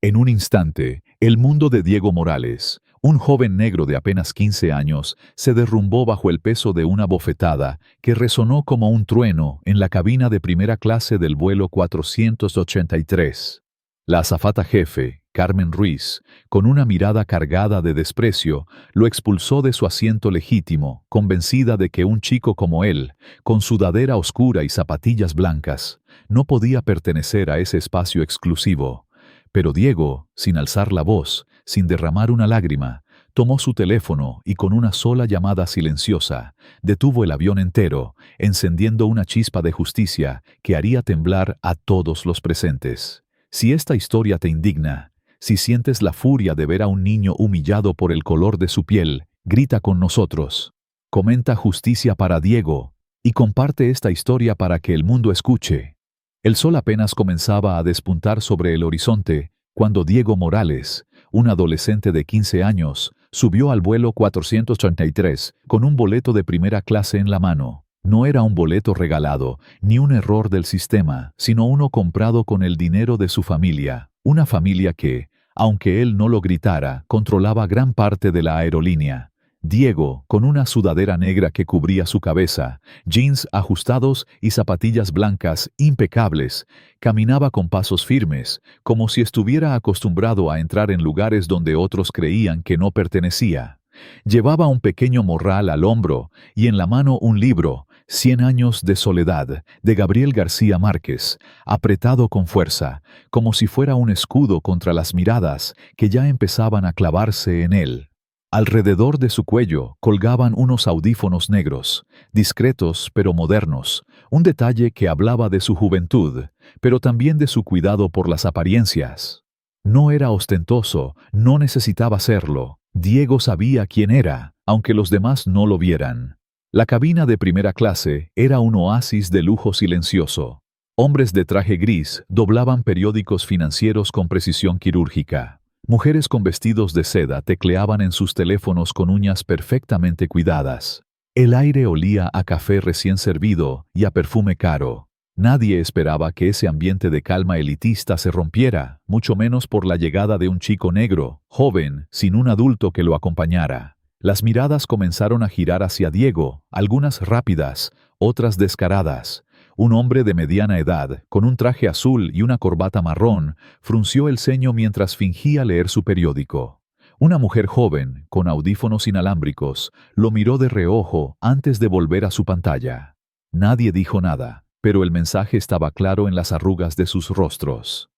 En un instante, el mundo de Diego Morales, un joven negro de apenas 15 años, se derrumbó bajo el peso de una bofetada que resonó como un trueno en la cabina de primera clase del vuelo 483. La azafata jefe, Carmen Ruiz, con una mirada cargada de desprecio, lo expulsó de su asiento legítimo, convencida de que un chico como él, con sudadera oscura y zapatillas blancas, no podía pertenecer a ese espacio exclusivo. Pero Diego, sin alzar la voz, sin derramar una lágrima, tomó su teléfono y con una sola llamada silenciosa, detuvo el avión entero, encendiendo una chispa de justicia que haría temblar a todos los presentes. Si esta historia te indigna, si sientes la furia de ver a un niño humillado por el color de su piel, grita con nosotros. Comenta justicia para Diego y comparte esta historia para que el mundo escuche. El sol apenas comenzaba a despuntar sobre el horizonte cuando Diego Morales, un adolescente de 15 años, subió al vuelo 483 con un boleto de primera clase en la mano. No era un boleto regalado, ni un error del sistema, sino uno comprado con el dinero de su familia, una familia que, aunque él no lo gritara, controlaba gran parte de la aerolínea. Diego, con una sudadera negra que cubría su cabeza, jeans ajustados y zapatillas blancas impecables, caminaba con pasos firmes, como si estuviera acostumbrado a entrar en lugares donde otros creían que no pertenecía. Llevaba un pequeño morral al hombro y en la mano un libro, 100 años de soledad, de Gabriel García Márquez, apretado con fuerza, como si fuera un escudo contra las miradas que ya empezaban a clavarse en él. Alrededor de su cuello colgaban unos audífonos negros, discretos pero modernos, un detalle que hablaba de su juventud, pero también de su cuidado por las apariencias. No era ostentoso, no necesitaba serlo. Diego sabía quién era, aunque los demás no lo vieran. La cabina de primera clase era un oasis de lujo silencioso. Hombres de traje gris doblaban periódicos financieros con precisión quirúrgica. Mujeres con vestidos de seda tecleaban en sus teléfonos con uñas perfectamente cuidadas. El aire olía a café recién servido y a perfume caro. Nadie esperaba que ese ambiente de calma elitista se rompiera, mucho menos por la llegada de un chico negro, joven, sin un adulto que lo acompañara. Las miradas comenzaron a girar hacia Diego, algunas rápidas, otras descaradas. Un hombre de mediana edad, con un traje azul y una corbata marrón, frunció el ceño mientras fingía leer su periódico. Una mujer joven, con audífonos inalámbricos, lo miró de reojo antes de volver a su pantalla. Nadie dijo nada, pero el mensaje estaba claro en las arrugas de sus rostros.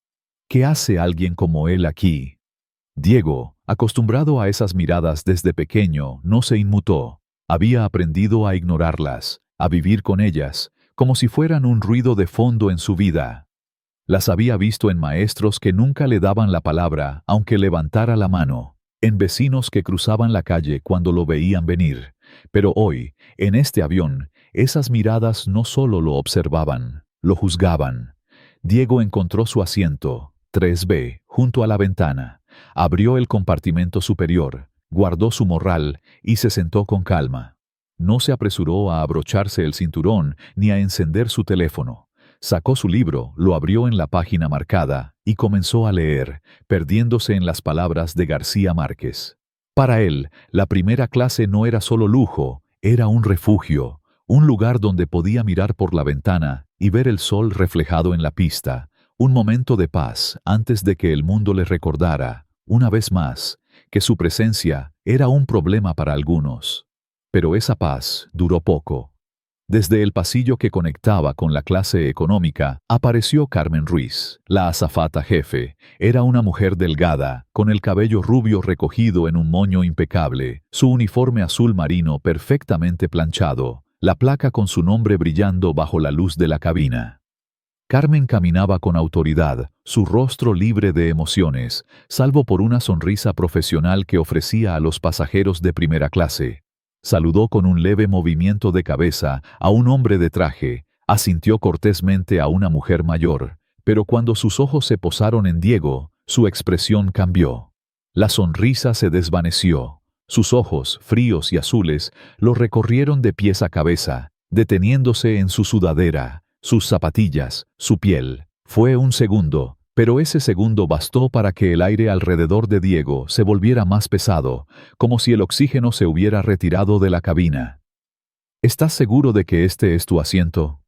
¿Qué hace alguien como él aquí? Diego, acostumbrado a esas miradas desde pequeño, no se inmutó. Había aprendido a ignorarlas, a vivir con ellas, como si fueran un ruido de fondo en su vida. Las había visto en maestros que nunca le daban la palabra, aunque levantara la mano, en vecinos que cruzaban la calle cuando lo veían venir. Pero hoy, en este avión, esas miradas no solo lo observaban, lo juzgaban. Diego encontró su asiento, 3B, junto a la ventana. Abrió el compartimento superior, guardó su morral y se sentó con calma. No se apresuró a abrocharse el cinturón ni a encender su teléfono. Sacó su libro, lo abrió en la página marcada y comenzó a leer, perdiéndose en las palabras de García Márquez. Para él, la primera clase no era solo lujo, era un refugio, un lugar donde podía mirar por la ventana y ver el sol reflejado en la pista, un momento de paz antes de que el mundo le recordara, una vez más, que su presencia era un problema para algunos. Pero esa paz duró poco. Desde el pasillo que conectaba con la clase económica, apareció Carmen Ruiz, la azafata jefe. Era una mujer delgada, con el cabello rubio recogido en un moño impecable, su uniforme azul marino perfectamente planchado, la placa con su nombre brillando bajo la luz de la cabina. Carmen caminaba con autoridad, su rostro libre de emociones, salvo por una sonrisa profesional que ofrecía a los pasajeros de primera clase. Saludó con un leve movimiento de cabeza a un hombre de traje, asintió cortésmente a una mujer mayor, pero cuando sus ojos se posaron en Diego, su expresión cambió. La sonrisa se desvaneció. Sus ojos, fríos y azules, lo recorrieron de pies a cabeza, deteniéndose en su sudadera, sus zapatillas, su piel. Fue un segundo, Pero ese segundo bastó para que el aire alrededor de Diego se volviera más pesado, como si el oxígeno se hubiera retirado de la cabina. ¿Estás seguro de que este es tu asiento?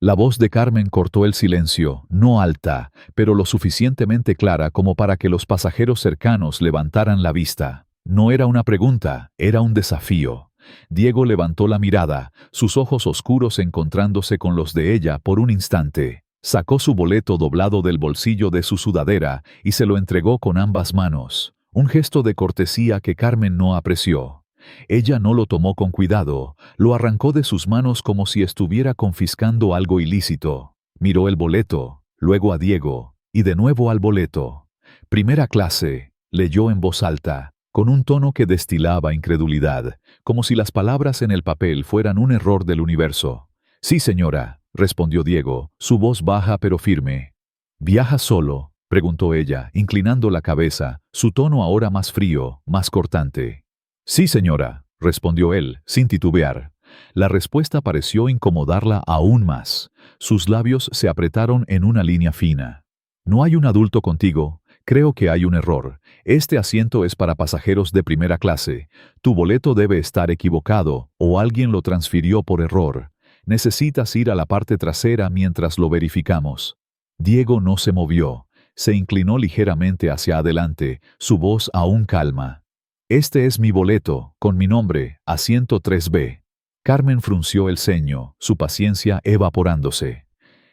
La voz de Carmen cortó el silencio, no alta, pero lo suficientemente clara como para que los pasajeros cercanos levantaran la vista. No era una pregunta, era un desafío. Diego levantó la mirada, sus ojos oscuros encontrándose con los de ella por un instante. Sacó su boleto doblado del bolsillo de su sudadera y se lo entregó con ambas manos, un gesto de cortesía que Carmen no apreció. Ella no lo tomó con cuidado, lo arrancó de sus manos como si estuviera confiscando algo ilícito. Miró el boleto, luego a Diego, y de nuevo al boleto. Primera clase, leyó en voz alta, con un tono que destilaba incredulidad, como si las palabras en el papel fueran un error del universo. Sí, señora, respondió Diego, su voz baja pero firme. ¿Viaja solo?, preguntó ella, inclinando la cabeza, su tono ahora más frío, más cortante. Sí, señora, respondió él, sin titubear. La respuesta pareció incomodarla aún más. Sus labios se apretaron en una línea fina. No hay un adulto contigo. Creo que hay un error. Este asiento es para pasajeros de primera clase. Tu boleto debe estar equivocado, o alguien lo transfirió por error. Necesitas ir a la parte trasera mientras lo verificamos. Diego no se movió. Se inclinó ligeramente hacia adelante, su voz aún calma. Este es mi boleto, con mi nombre, asiento 3B. Carmen frunció el ceño, su paciencia evaporándose.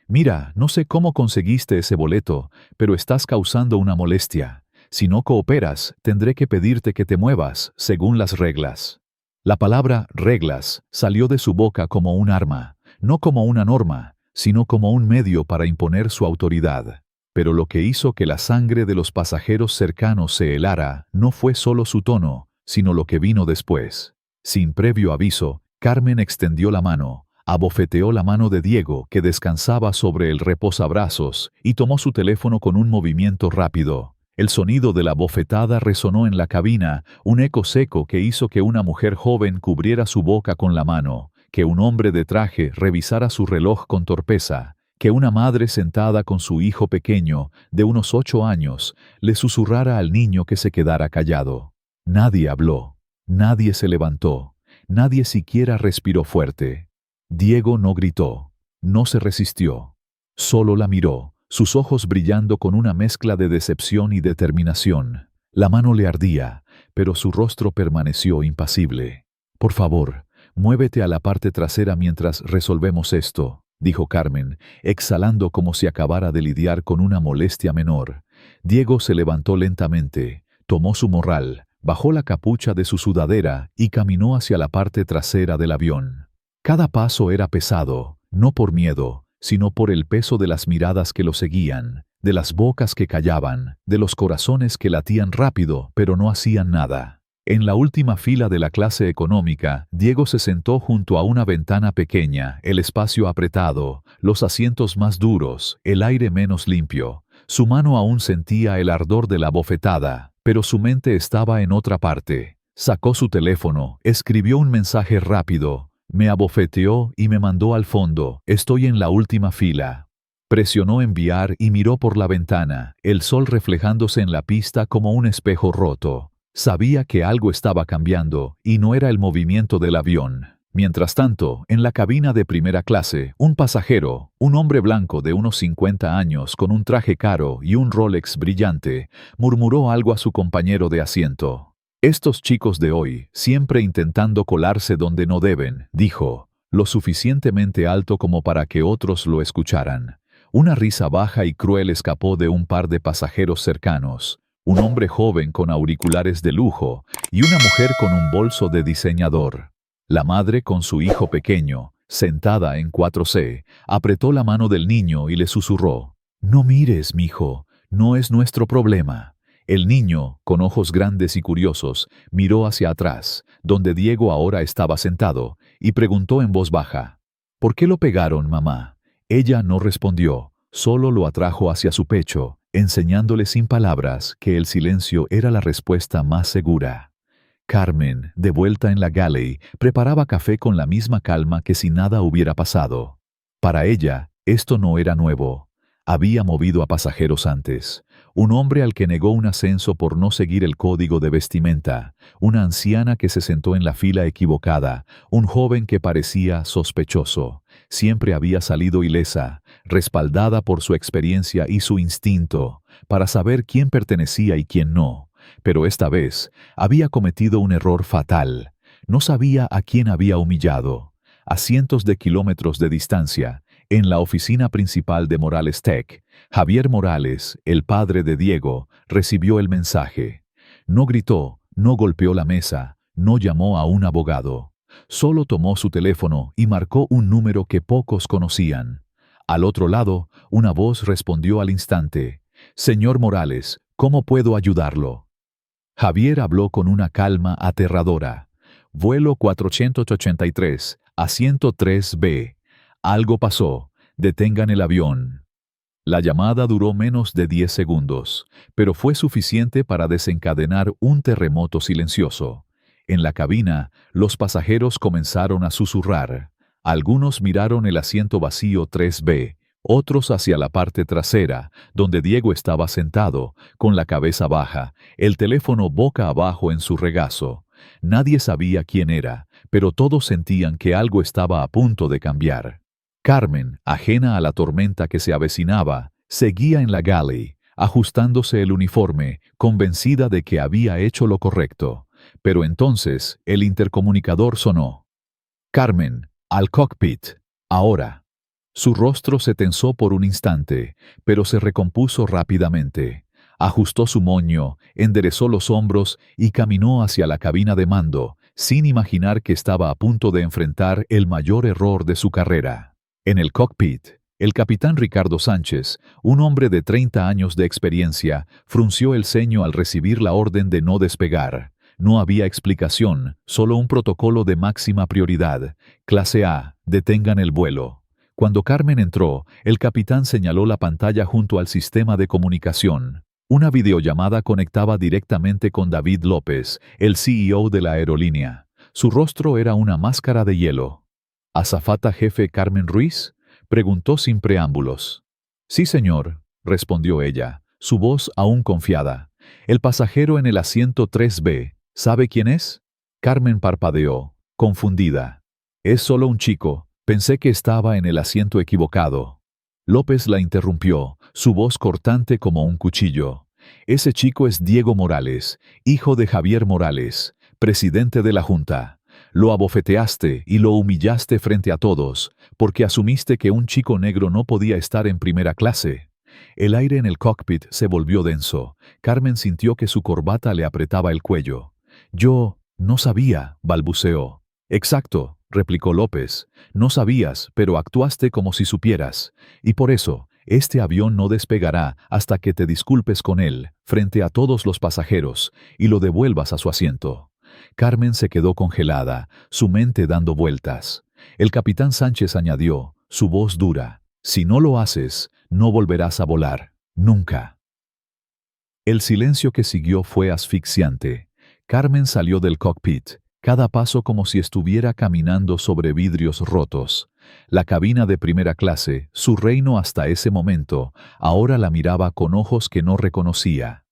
Mira, no sé cómo conseguiste ese boleto, pero estás causando una molestia. Si no cooperas, tendré que pedirte que te muevas, según las reglas. La palabra reglas salió de su boca como un arma, no como una norma, sino como un medio para imponer su autoridad. Pero lo que hizo que la sangre de los pasajeros cercanos se helara no fue solo su tono, sino lo que vino después. Sin previo aviso, Carmen extendió la mano, abofeteó la mano de Diego que descansaba sobre el reposabrazos y tomó su teléfono con un movimiento rápido. El sonido de la bofetada resonó en la cabina, un eco seco que hizo que una mujer joven cubriera su boca con la mano, que un hombre de traje revisara su reloj con torpeza, que una madre sentada con su hijo pequeño, de unos 8 años, le susurrara al niño que se quedara callado. Nadie habló, nadie se levantó, nadie siquiera respiró fuerte. Diego no gritó, no se resistió. Solo la miró, sus ojos brillando con una mezcla de decepción y determinación. La mano le ardía, pero su rostro permaneció impasible. Por favor, muévete a la parte trasera mientras resolvemos esto, dijo Carmen, exhalando como si acabara de lidiar con una molestia menor. Diego se levantó lentamente, tomó su morral, bajó la capucha de su sudadera y caminó hacia la parte trasera del avión. Cada paso era pesado, no por miedo, sino por el peso de las miradas que lo seguían, de las bocas que callaban, de los corazones que latían rápido pero no hacían nada. En la última fila de la clase económica, Diego se sentó junto a una ventana pequeña, el espacio apretado, los asientos más duros, el aire menos limpio. Su mano aún sentía el ardor de la bofetada, pero su mente estaba en otra parte. Sacó su teléfono, escribió un mensaje rápido, me abofeteó y me mandó al fondo, estoy en la última fila. Presionó enviar y miró por la ventana, el sol reflejándose en la pista como un espejo roto. Sabía que algo estaba cambiando, y no era el movimiento del avión. Mientras tanto, en la cabina de primera clase, un pasajero, un hombre blanco de unos 50 años con un traje caro y un Rolex brillante, murmuró algo a su compañero de asiento. Estos chicos de hoy, siempre intentando colarse donde no deben, dijo, lo suficientemente alto como para que otros lo escucharan. Una risa baja y cruel escapó de un par de pasajeros cercanos. Un hombre joven con auriculares de lujo y una mujer con un bolso de diseñador. La madre con su hijo pequeño, sentada en 4C, apretó la mano del niño y le susurró, «No mires, mijo, no es nuestro problema». El niño, con ojos grandes y curiosos, miró hacia atrás, donde Diego ahora estaba sentado, y preguntó en voz baja, «¿Por qué lo pegaron, mamá?» Ella no respondió, solo lo atrajo hacia su pecho, enseñándole sin palabras que el silencio era la respuesta más segura. Carmen, de vuelta en la galley, preparaba café con la misma calma que si nada hubiera pasado. Para ella, esto no era nuevo. Había movido a pasajeros antes. Un hombre al que negó un ascenso por no seguir el código de vestimenta, una anciana que se sentó en la fila equivocada, un joven que parecía sospechoso. Siempre había salido ilesa, respaldada por su experiencia y su instinto, para saber quién pertenecía y quién no. Pero esta vez había cometido un error fatal. No sabía a quién había humillado. A cientos de kilómetros de distancia, en la oficina principal de Morales Tech, Javier Morales, el padre de Diego, recibió el mensaje. No gritó, no golpeó la mesa, no llamó a un abogado. Solo tomó su teléfono y marcó un número que pocos conocían. Al otro lado, una voz respondió al instante. «Señor Morales, ¿cómo puedo ayudarlo?» Javier habló con una calma aterradora. «Vuelo 483, asiento 3B. Algo pasó. Detengan el avión». La llamada duró menos de 10 segundos, pero fue suficiente para desencadenar un terremoto silencioso. En la cabina, los pasajeros comenzaron a susurrar. Algunos miraron el asiento vacío 3B, otros hacia la parte trasera, donde Diego estaba sentado, con la cabeza baja, el teléfono boca abajo en su regazo. Nadie sabía quién era, pero todos sentían que algo estaba a punto de cambiar. Carmen, ajena a la tormenta que se avecinaba, seguía en la galley, ajustándose el uniforme, convencida de que había hecho lo correcto. Pero entonces el intercomunicador sonó. «Carmen, al cockpit, ahora». Su rostro se tensó por un instante, pero se recompuso rápidamente. Ajustó su moño, enderezó los hombros y caminó hacia la cabina de mando, sin imaginar que estaba a punto de enfrentar el mayor error de su carrera. En el cockpit, el capitán Ricardo Sánchez, un hombre de 30 años de experiencia, frunció el ceño al recibir la orden de no despegar. No había explicación, solo un protocolo de máxima prioridad. Clase A, detengan el vuelo. Cuando Carmen entró, el capitán señaló la pantalla junto al sistema de comunicación. Una videollamada conectaba directamente con David López, el CEO de la aerolínea. Su rostro era una máscara de hielo. «¿Azafata jefe Carmen Ruiz?», preguntó sin preámbulos. «Sí, señor», respondió ella, su voz aún confiada. «El pasajero en el asiento 3B, ¿sabe quién es?». Carmen parpadeó, confundida. «Es solo un chico, pensé que estaba en el asiento equivocado». López la interrumpió, su voz cortante como un cuchillo. «Ese chico es Diego Morales, hijo de Javier Morales, presidente de la Junta. Lo abofeteaste y lo humillaste frente a todos, porque asumiste que un chico negro no podía estar en primera clase». El aire en el cockpit se volvió denso. Carmen sintió que su corbata le apretaba el cuello. «Yo no sabía», balbuceó. «Exacto», replicó López. «No sabías, pero actuaste como si supieras. Y por eso, este avión no despegará hasta que te disculpes con él, frente a todos los pasajeros, y lo devuelvas a su asiento». Carmen se quedó congelada, su mente dando vueltas. El capitán Sánchez añadió, su voz dura: «Si no lo haces, no volverás a volar, nunca». El silencio que siguió fue asfixiante. Carmen salió del cockpit, cada paso como si estuviera caminando sobre vidrios rotos. La cabina de primera clase, su reino hasta ese momento, ahora la miraba con ojos que no reconocía.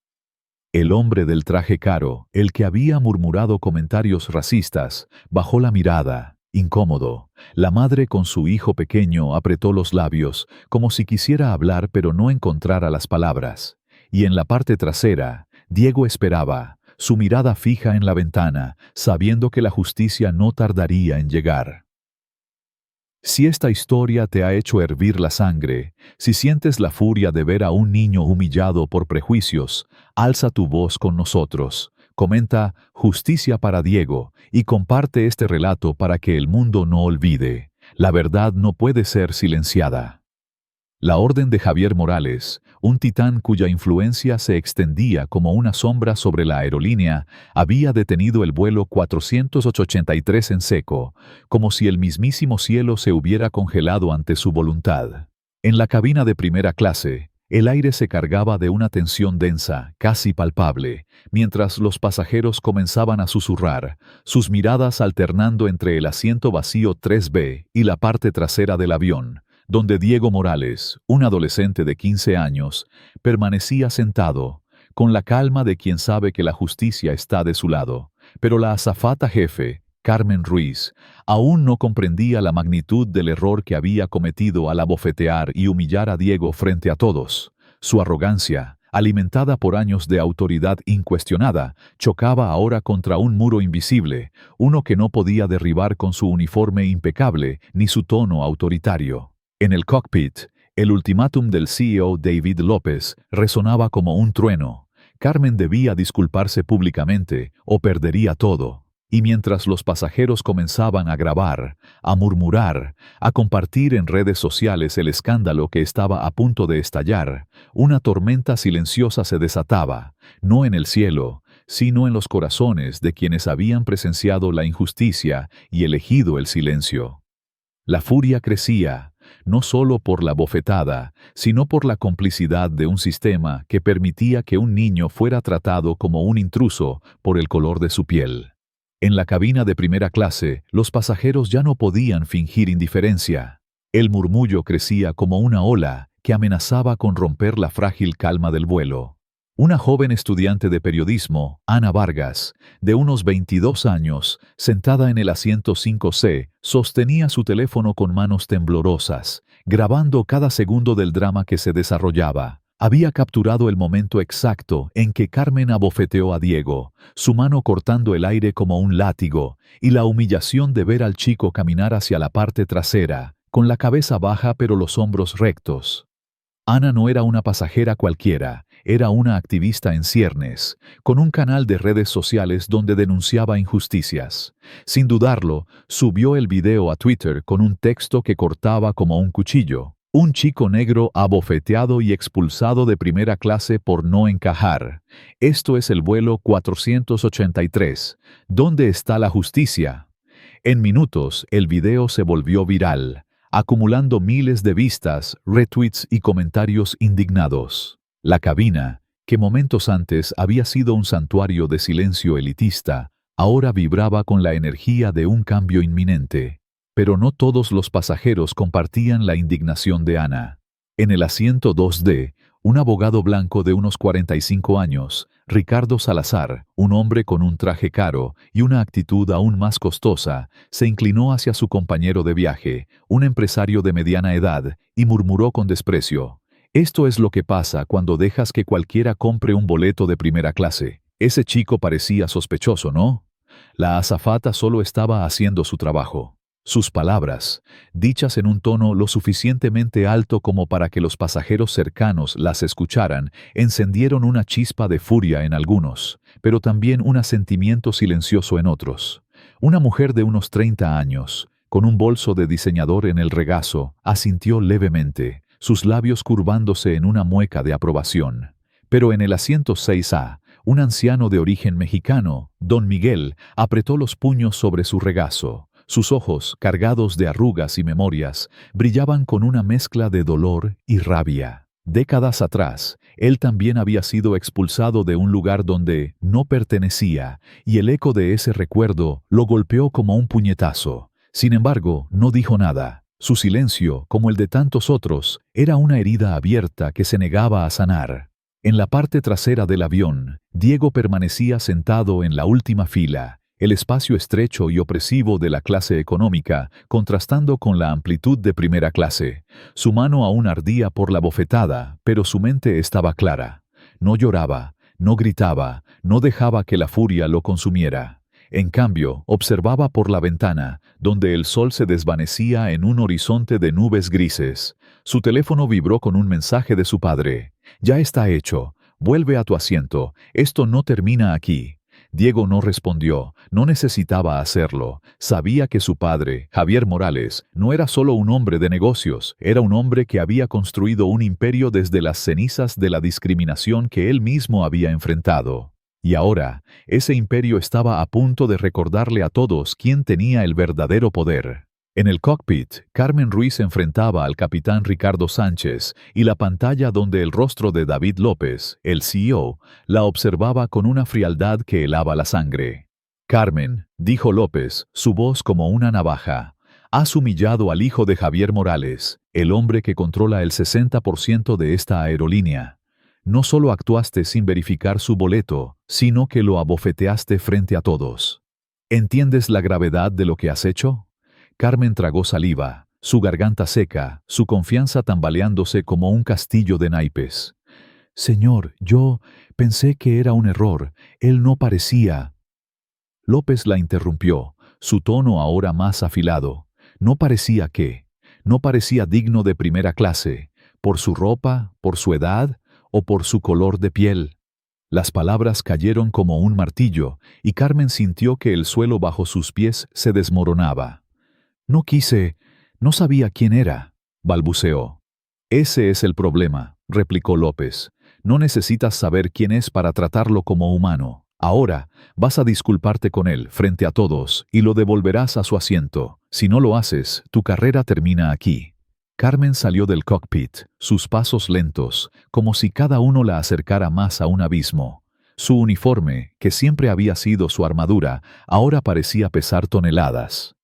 El hombre del traje caro, el que había murmurado comentarios racistas, bajó la mirada, incómodo. La madre con su hijo pequeño apretó los labios, como si quisiera hablar pero no encontrara las palabras. Y en la parte trasera, Diego esperaba, su mirada fija en la ventana, sabiendo que la justicia no tardaría en llegar. Si esta historia te ha hecho hervir la sangre, si sientes la furia de ver a un niño humillado por prejuicios, alza tu voz con nosotros. Comenta «Justicia para Diego» y comparte este relato para que el mundo no olvide. La verdad no puede ser silenciada. La orden de Javier Morales, un titán cuya influencia se extendía como una sombra sobre la aerolínea, había detenido el vuelo 483 en seco, como si el mismísimo cielo se hubiera congelado ante su voluntad. En la cabina de primera clase, el aire se cargaba de una tensión densa, casi palpable, mientras los pasajeros comenzaban a susurrar, sus miradas alternando entre el asiento vacío 3B y la parte trasera del avión. donde Diego Morales, un adolescente de 15 años, permanecía sentado, con la calma de quien sabe que la justicia está de su lado. Pero la azafata jefe, Carmen Ruiz, aún no comprendía la magnitud del error que había cometido al abofetear y humillar a Diego frente a todos. Su arrogancia, alimentada por años de autoridad incuestionada, chocaba ahora contra un muro invisible, uno que no podía derribar con su uniforme impecable ni su tono autoritario. En el cockpit, el ultimátum del CEO David López resonaba como un trueno. Carmen debía disculparse públicamente o perdería todo. Y mientras los pasajeros comenzaban a grabar, a murmurar, a compartir en redes sociales el escándalo que estaba a punto de estallar, una tormenta silenciosa se desataba, no en el cielo, sino en los corazones de quienes habían presenciado la injusticia y elegido el silencio. La furia crecía, no solo por la bofetada, sino por la complicidad de un sistema que permitía que un niño fuera tratado como un intruso por el color de su piel. En la cabina de primera clase, los pasajeros ya no podían fingir indiferencia. El murmullo crecía como una ola que amenazaba con romper la frágil calma del vuelo. Una joven estudiante de periodismo, Ana Vargas, de unos 22 años, sentada en el asiento 5C, sostenía su teléfono con manos temblorosas, grabando cada segundo del drama que se desarrollaba. Había capturado el momento exacto en que Carmen abofeteó a Diego, su mano cortando el aire como un látigo, y la humillación de ver al chico caminar hacia la parte trasera, con la cabeza baja pero los hombros rectos. Ana no era una pasajera cualquiera, era una activista en ciernes, con un canal de redes sociales donde denunciaba injusticias. Sin dudarlo, subió el video a Twitter con un texto que cortaba como un cuchillo. Un chico negro abofeteado y expulsado de primera clase por no encajar. Esto es el vuelo 483. ¿Dónde está la justicia? En minutos, el video se volvió viral, acumulando miles de vistas, retweets y comentarios indignados. La cabina, que momentos antes había sido un santuario de silencio elitista, ahora vibraba con la energía de un cambio inminente. Pero no todos los pasajeros compartían la indignación de Ana. En el asiento 2D, un abogado blanco de unos 45 años, Ricardo Salazar, un hombre con un traje caro y una actitud aún más costosa, se inclinó hacia su compañero de viaje, un empresario de mediana edad, y murmuró con desprecio: «Esto es lo que pasa cuando dejas que cualquiera compre un boleto de primera clase. Ese chico parecía sospechoso, ¿no? La azafata solo estaba haciendo su trabajo». Sus palabras, dichas en un tono lo suficientemente alto como para que los pasajeros cercanos las escucharan, encendieron una chispa de furia en algunos, pero también un asentimiento silencioso en otros. Una mujer de unos 30 años, con un bolso de diseñador en el regazo, asintió levemente, sus labios curvándose en una mueca de aprobación. Pero en el asiento 6A, un anciano de origen mexicano, don Miguel, apretó los puños sobre su regazo. Sus ojos, cargados de arrugas y memorias, brillaban con una mezcla de dolor y rabia. Décadas atrás, él también había sido expulsado de un lugar donde no pertenecía, y el eco de ese recuerdo lo golpeó como un puñetazo. Sin embargo, no dijo nada. Su silencio, como el de tantos otros, era una herida abierta que se negaba a sanar. En la parte trasera del avión, Diego permanecía sentado en la última fila, el espacio estrecho y opresivo de la clase económica, contrastando con la amplitud de primera clase. Su mano aún ardía por la bofetada, pero su mente estaba clara. No lloraba, no gritaba, no dejaba que la furia lo consumiera. En cambio, observaba por la ventana, donde el sol se desvanecía en un horizonte de nubes grises. Su teléfono vibró con un mensaje de su padre. «Ya está hecho. Vuelve a tu asiento. Esto no termina aquí». Diego no respondió, no necesitaba hacerlo. Sabía que su padre, Javier Morales, no era solo un hombre de negocios, era un hombre que había construido un imperio desde las cenizas de la discriminación que él mismo había enfrentado. Y ahora, ese imperio estaba a punto de recordarle a todos quién tenía el verdadero poder. En el cockpit, Carmen Ruiz enfrentaba al capitán Ricardo Sánchez y la pantalla donde el rostro de David López, el CEO, la observaba con una frialdad que helaba la sangre. «Carmen», dijo López, su voz como una navaja, Has humillado al hijo de Javier Morales, el hombre que controla el 60% de esta aerolínea. No solo actuaste sin verificar su boleto, sino que lo abofeteaste frente a todos. ¿Entiendes la gravedad de lo que has hecho? Carmen tragó saliva, su garganta seca, su confianza tambaleándose como un castillo de naipes. Señor, yo pensé que era un error. Él no parecía. López la interrumpió, su tono ahora más afilado. No parecía qué. No parecía digno de primera clase, por su ropa, por su edad o por su color de piel. Las palabras cayeron como un martillo, y Carmen sintió que el suelo bajo sus pies se desmoronaba. No sabía quién era, balbuceó. Ese es el problema, replicó López. No necesitas saber quién es para tratarlo como humano. Ahora, vas a disculparte con él frente a todos y lo devolverás a su asiento. Si no lo haces, tu carrera termina aquí. Carmen salió del cockpit, sus pasos lentos, como si cada uno la acercara más a un abismo. Su uniforme, que siempre había sido su armadura, ahora parecía pesar toneladas.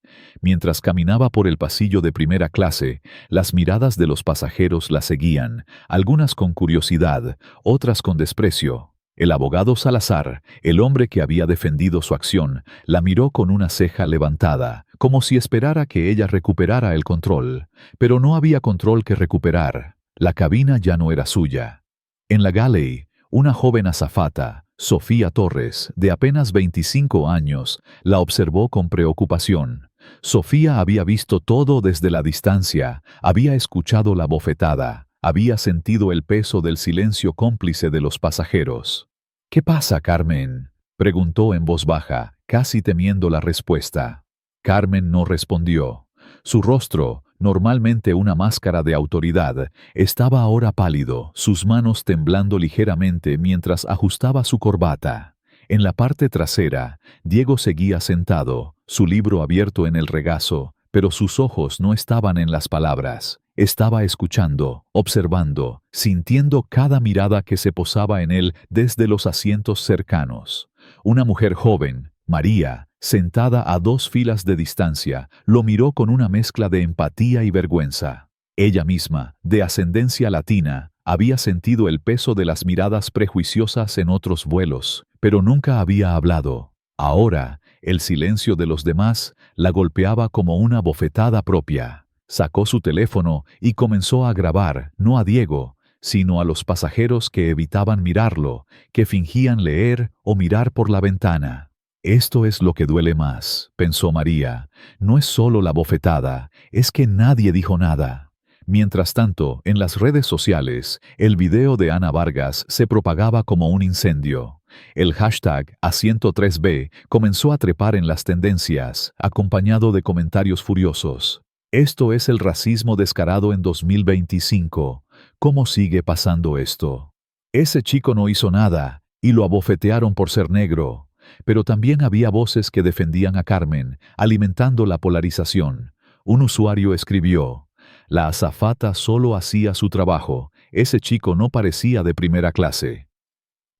Mientras caminaba por el pasillo de primera clase, las miradas de los pasajeros la seguían, algunas con curiosidad, otras con desprecio. El abogado Salazar, el hombre que había defendido su acción, la miró con una ceja levantada, como si esperara que ella recuperara el control. Pero no había control que recuperar. La cabina ya no era suya. En la galley, una joven azafata, Sofía Torres, de apenas 25 años, la observó con preocupación. Sofía había visto todo desde la distancia, había escuchado la bofetada, había sentido el peso del silencio cómplice de los pasajeros. «¿Qué pasa, Carmen?», preguntó en voz baja, casi temiendo la respuesta. Carmen no respondió. Su rostro, normalmente una máscara de autoridad, estaba ahora pálido, sus manos temblando ligeramente mientras ajustaba su corbata. En la parte trasera, Diego seguía sentado, su libro abierto en el regazo, pero sus ojos no estaban en las palabras. Estaba escuchando, observando, sintiendo cada mirada que se posaba en él desde los asientos cercanos. Una mujer joven, María, sentada a 2 filas de distancia, lo miró con una mezcla de empatía y vergüenza. Ella misma, de ascendencia latina, había sentido el peso de las miradas prejuiciosas en otros vuelos, pero nunca había hablado. Ahora, el silencio de los demás la golpeaba como una bofetada propia. Sacó su teléfono y comenzó a grabar, no a Diego, sino a los pasajeros que evitaban mirarlo, que fingían leer o mirar por la ventana. Esto es lo que duele más, pensó María. No es solo la bofetada, es que nadie dijo nada. Mientras tanto, en las redes sociales, el video de Ana Vargas se propagaba como un incendio. El hashtag A103B comenzó a trepar en las tendencias, acompañado de comentarios furiosos. Esto es el racismo descarado en 2025. ¿Cómo sigue pasando esto? Ese chico no hizo nada, y lo abofetearon por ser negro. Pero también había voces que defendían a Carmen, alimentando la polarización. Un usuario escribió: «La azafata solo hacía su trabajo, ese chico no parecía de primera clase».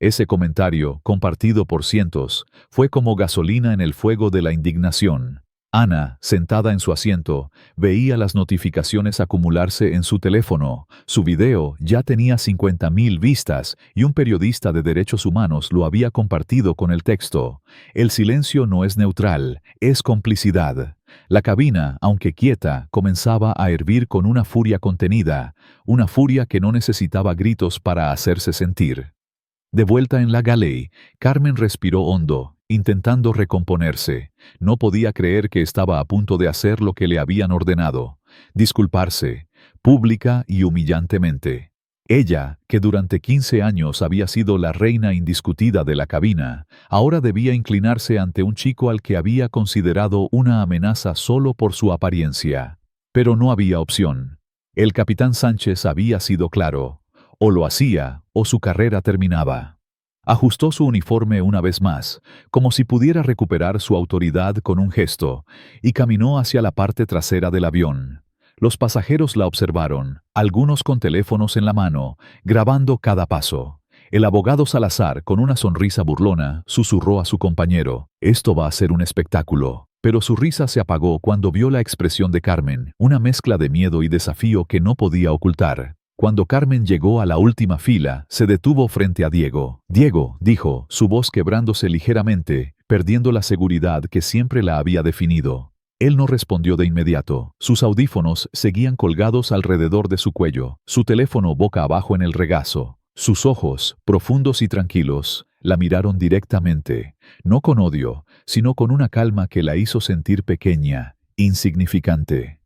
Ese comentario, compartido por cientos, fue como gasolina en el fuego de la indignación. Ana, sentada en su asiento, veía las notificaciones acumularse en su teléfono. Su video ya tenía 50.000 vistas y un periodista de derechos humanos lo había compartido con el texto: «El silencio no es neutral, es complicidad». La cabina, aunque quieta, comenzaba a hervir con una furia contenida, una furia que no necesitaba gritos para hacerse sentir. De vuelta en la galley, Carmen respiró hondo, intentando recomponerse. No podía creer que estaba a punto de hacer lo que le habían ordenado: disculparse, pública y humillantemente. Ella, que durante 15 años había sido la reina indiscutida de la cabina, ahora debía inclinarse ante un chico al que había considerado una amenaza solo por su apariencia. Pero no había opción. El capitán Sánchez había sido claro: o lo hacía, o su carrera terminaba. Ajustó su uniforme una vez más, como si pudiera recuperar su autoridad con un gesto, y caminó hacia la parte trasera del avión. Los pasajeros la observaron, algunos con teléfonos en la mano, grabando cada paso. El abogado Salazar, con una sonrisa burlona, susurró a su compañero: «Esto va a ser un espectáculo». Pero su risa se apagó cuando vio la expresión de Carmen, una mezcla de miedo y desafío que no podía ocultar. Cuando Carmen llegó a la última fila, se detuvo frente a Diego. «Diego», dijo, su voz quebrándose ligeramente, perdiendo la seguridad que siempre la había definido. Él no respondió de inmediato. Sus audífonos seguían colgados alrededor de su cuello, su teléfono boca abajo en el regazo. Sus ojos, profundos y tranquilos, la miraron directamente, no con odio, sino con una calma que la hizo sentir pequeña, insignificante.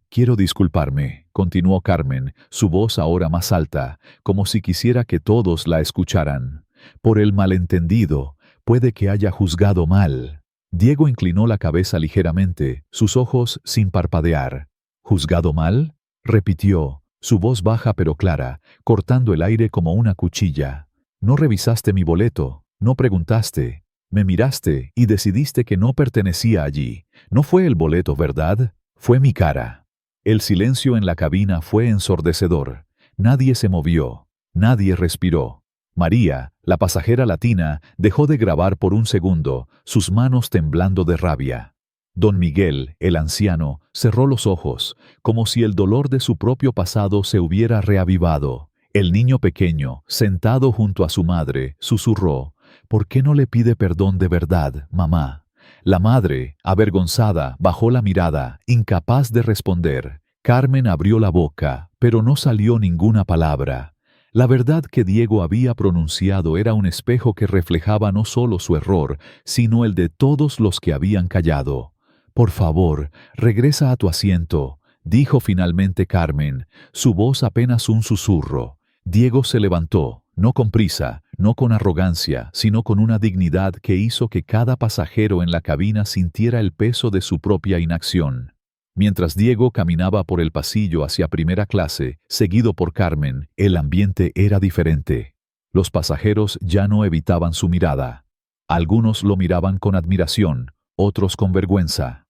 «Quiero disculparme», continuó Carmen, su voz ahora más alta, como si quisiera que todos la escucharan. «Por el malentendido, puede que haya juzgado mal». Diego inclinó la cabeza ligeramente, sus ojos sin parpadear. «¿Juzgado mal?», repitió, su voz baja pero clara, cortando el aire como una cuchilla. «No revisaste mi boleto, no preguntaste, me miraste y decidiste que no pertenecía allí. No fue el boleto, ¿verdad? Fue mi cara». El silencio en la cabina fue ensordecedor. Nadie se movió, nadie respiró. María, la pasajera latina, dejó de grabar por un segundo, sus manos temblando de rabia. Don Miguel, el anciano, cerró los ojos, como si el dolor de su propio pasado se hubiera reavivado. El niño pequeño, sentado junto a su madre, susurró: «¿Por qué no le pide perdón de verdad, mamá?». La madre, avergonzada, bajó la mirada, incapaz de responder. Carmen abrió la boca, pero no salió ninguna palabra. La verdad que Diego había pronunciado era un espejo que reflejaba no solo su error, sino el de todos los que habían callado. «Por favor, regresa a tu asiento», dijo finalmente Carmen, su voz apenas un susurro. Diego se levantó, no con prisa, no con arrogancia, sino con una dignidad que hizo que cada pasajero en la cabina sintiera el peso de su propia inacción. Mientras Diego caminaba por el pasillo hacia primera clase, seguido por Carmen, el ambiente era diferente. Los pasajeros ya no evitaban su mirada. Algunos lo miraban con admiración, otros con vergüenza.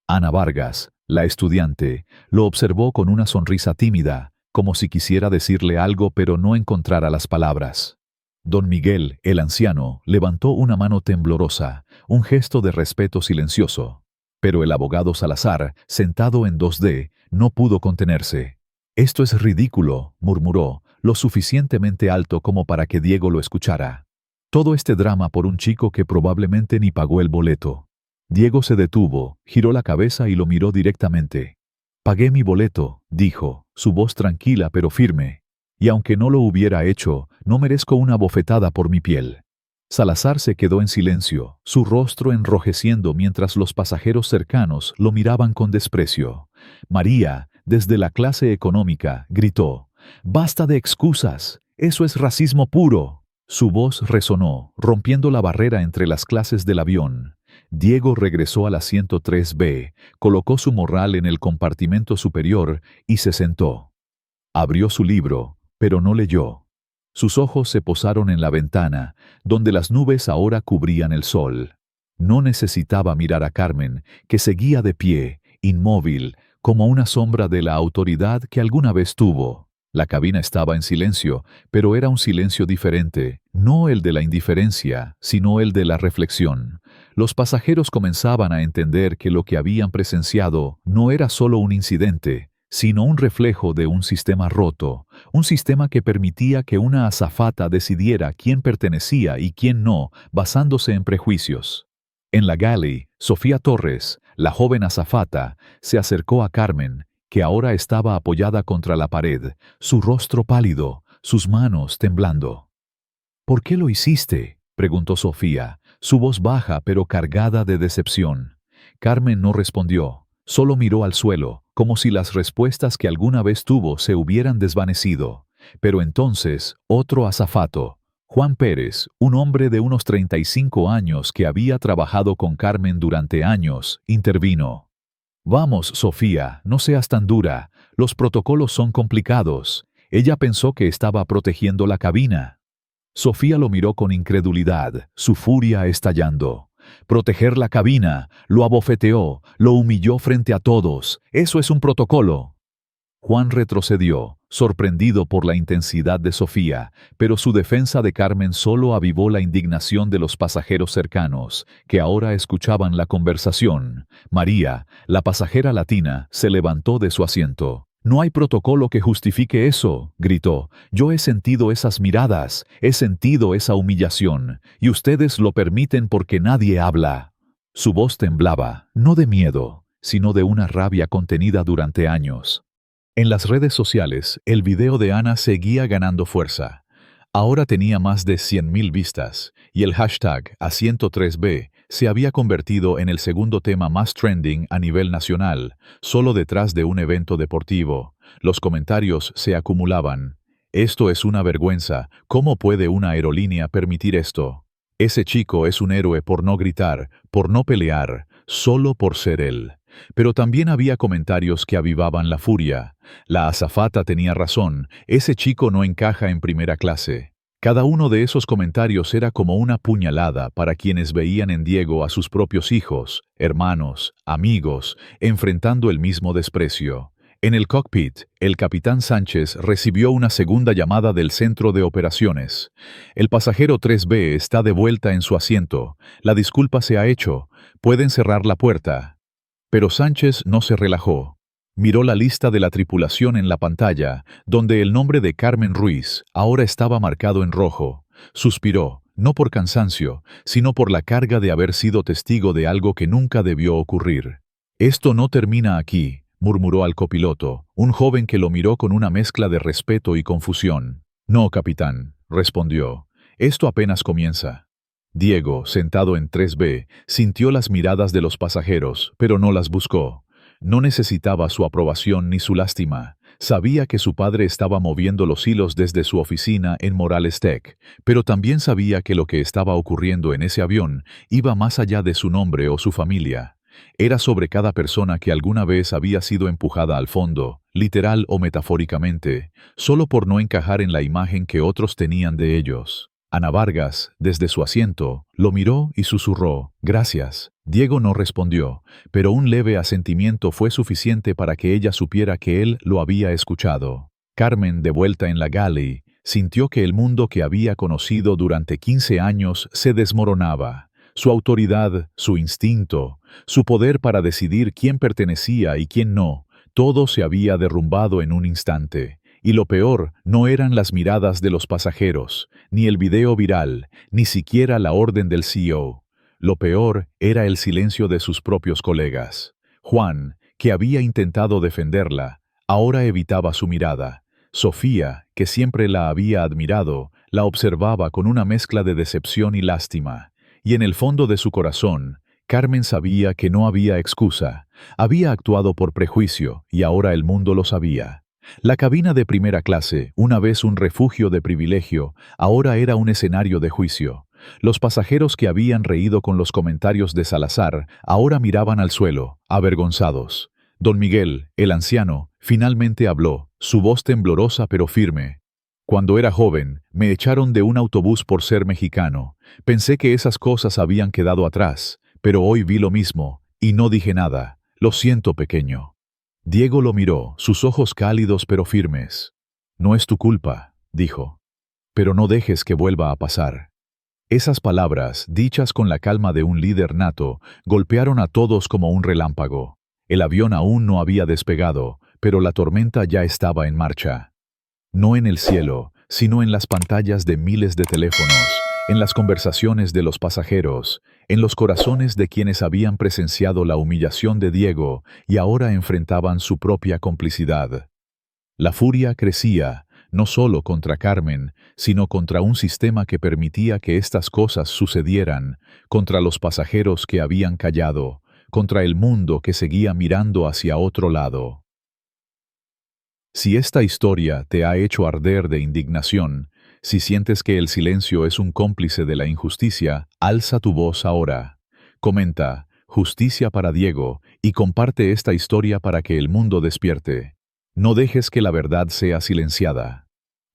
Ana Vargas, la estudiante, lo observó con una sonrisa tímida, como si quisiera decirle algo pero no encontrara las palabras. Don Miguel, el anciano, levantó una mano temblorosa, un gesto de respeto silencioso. Pero el abogado Salazar, sentado en 2D, no pudo contenerse. «Esto es ridículo», murmuró, lo suficientemente alto como para que Diego lo escuchara. «Todo este drama por un chico que probablemente ni pagó el boleto». Diego se detuvo, giró la cabeza y lo miró directamente. «Pagué mi boleto», dijo, su voz tranquila pero firme. «Y aunque no lo hubiera hecho, no merezco una bofetada por mi piel». Salazar se quedó en silencio, su rostro enrojeciendo mientras los pasajeros cercanos lo miraban con desprecio. María, desde la clase económica, gritó: «¡Basta de excusas! ¡Eso es racismo puro!». Su voz resonó, rompiendo la barrera entre las clases del avión. Diego regresó al asiento 3B, colocó su morral en el compartimento superior y se sentó. Abrió su libro, pero no leyó. Sus ojos se posaron en la ventana, donde las nubes ahora cubrían el sol. No necesitaba mirar a Carmen, que seguía de pie, inmóvil, como una sombra de la autoridad que alguna vez tuvo. La cabina estaba en silencio, pero era un silencio diferente, no el de la indiferencia, sino el de la reflexión. Los pasajeros comenzaban a entender que lo que habían presenciado no era solo un incidente, sino un reflejo de un sistema roto, un sistema que permitía que una azafata decidiera quién pertenecía y quién no, basándose en prejuicios. En la galley, Sofía Torres, la joven azafata, se acercó a Carmen, que ahora estaba apoyada contra la pared, su rostro pálido, sus manos temblando. «¿Por qué lo hiciste?», preguntó Sofía, su voz baja pero cargada de decepción. Carmen no respondió, solo miró al suelo, como si las respuestas que alguna vez tuvo se hubieran desvanecido. Pero entonces, otro azafato, Juan Pérez, un hombre de unos 35 años que había trabajado con Carmen durante años, intervino. «Vamos, Sofía, no seas tan dura, los protocolos son complicados». Ella pensó que estaba protegiendo la cabina. Sofía lo miró con incredulidad, su furia estallando. «Proteger la cabina», lo abofeteó, lo humilló frente a todos. «Eso es un protocolo». Juan retrocedió, sorprendido por la intensidad de Sofía, pero su defensa de Carmen solo avivó la indignación de los pasajeros cercanos, que ahora escuchaban la conversación. María, la pasajera latina, se levantó de su asiento. «No hay protocolo que justifique eso», gritó. «Yo he sentido esas miradas, he sentido esa humillación, y ustedes lo permiten porque nadie habla». Su voz temblaba, no de miedo, sino de una rabia contenida durante años. En las redes sociales, el video de Ana seguía ganando fuerza. Ahora tenía más de 100.000 vistas, y el hashtag A103B se había convertido en el segundo tema más trending a nivel nacional, solo detrás de un evento deportivo. Los comentarios se acumulaban. «Esto es una vergüenza. ¿Cómo puede una aerolínea permitir esto? Ese chico es un héroe por no gritar, por no pelear, solo por ser él». Pero también había comentarios que avivaban la furia. «La azafata tenía razón, ese chico no encaja en primera clase». Cada uno de esos comentarios era como una puñalada para quienes veían en Diego a sus propios hijos, hermanos, amigos, enfrentando el mismo desprecio. En el cockpit, el capitán Sánchez recibió una segunda llamada del centro de operaciones. «El pasajero 3B está de vuelta en su asiento. La disculpa se ha hecho. Pueden cerrar la puerta». Pero Sánchez no se relajó. Miró la lista de la tripulación en la pantalla, donde el nombre de Carmen Ruiz ahora estaba marcado en rojo. Suspiró, no por cansancio, sino por la carga de haber sido testigo de algo que nunca debió ocurrir. «Esto no termina aquí», murmuró al copiloto, un joven que lo miró con una mezcla de respeto y confusión. «No, capitán», respondió. «Esto apenas comienza». Diego, sentado en 3B, sintió las miradas de los pasajeros, pero no las buscó. No necesitaba su aprobación ni su lástima. Sabía que su padre estaba moviendo los hilos desde su oficina en Morales Tech, pero también sabía que lo que estaba ocurriendo en ese avión iba más allá de su nombre o su familia. Era sobre cada persona que alguna vez había sido empujada al fondo, literal o metafóricamente, solo por no encajar en la imagen que otros tenían de ellos. Ana Vargas, desde su asiento, lo miró y susurró, «Gracias». Diego no respondió, pero un leve asentimiento fue suficiente para que ella supiera que él lo había escuchado. Carmen, de vuelta en la galley, sintió que el mundo que había conocido durante 15 años se desmoronaba. Su autoridad, su instinto, su poder para decidir quién pertenecía y quién no, todo se había derrumbado en un instante. Y lo peor no eran las miradas de los pasajeros, ni el video viral, ni siquiera la orden del CEO. Lo peor era el silencio de sus propios colegas. Juan, que había intentado defenderla, ahora evitaba su mirada. Sofía, que siempre la había admirado, la observaba con una mezcla de decepción y lástima. Y en el fondo de su corazón, Carmen sabía que no había excusa. Había actuado por prejuicio, y ahora el mundo lo sabía. La cabina de primera clase, una vez un refugio de privilegio, ahora era un escenario de juicio. Los pasajeros que habían reído con los comentarios de Salazar ahora miraban al suelo, avergonzados. Don Miguel, el anciano, finalmente habló, su voz temblorosa pero firme. «Cuando era joven, me echaron de un autobús por ser mexicano. Pensé que esas cosas habían quedado atrás, pero hoy vi lo mismo, y no dije nada. Lo siento, pequeño». Diego lo miró, sus ojos cálidos pero firmes. «No es tu culpa», dijo. «Pero no dejes que vuelva a pasar». Esas palabras, dichas con la calma de un líder nato, golpearon a todos como un relámpago. El avión aún no había despegado, pero la tormenta ya estaba en marcha. No en el cielo, sino en las pantallas de miles de teléfonos, en las conversaciones de los pasajeros, en los corazones de quienes habían presenciado la humillación de Diego y ahora enfrentaban su propia complicidad. La furia crecía, no solo contra Carmen, sino contra un sistema que permitía que estas cosas sucedieran, contra los pasajeros que habían callado, contra el mundo que seguía mirando hacia otro lado. Si esta historia te ha hecho arder de indignación, si sientes que el silencio es un cómplice de la injusticia, alza tu voz ahora. Comenta, «Justicia para Diego», y comparte esta historia para que el mundo despierte. No dejes que la verdad sea silenciada.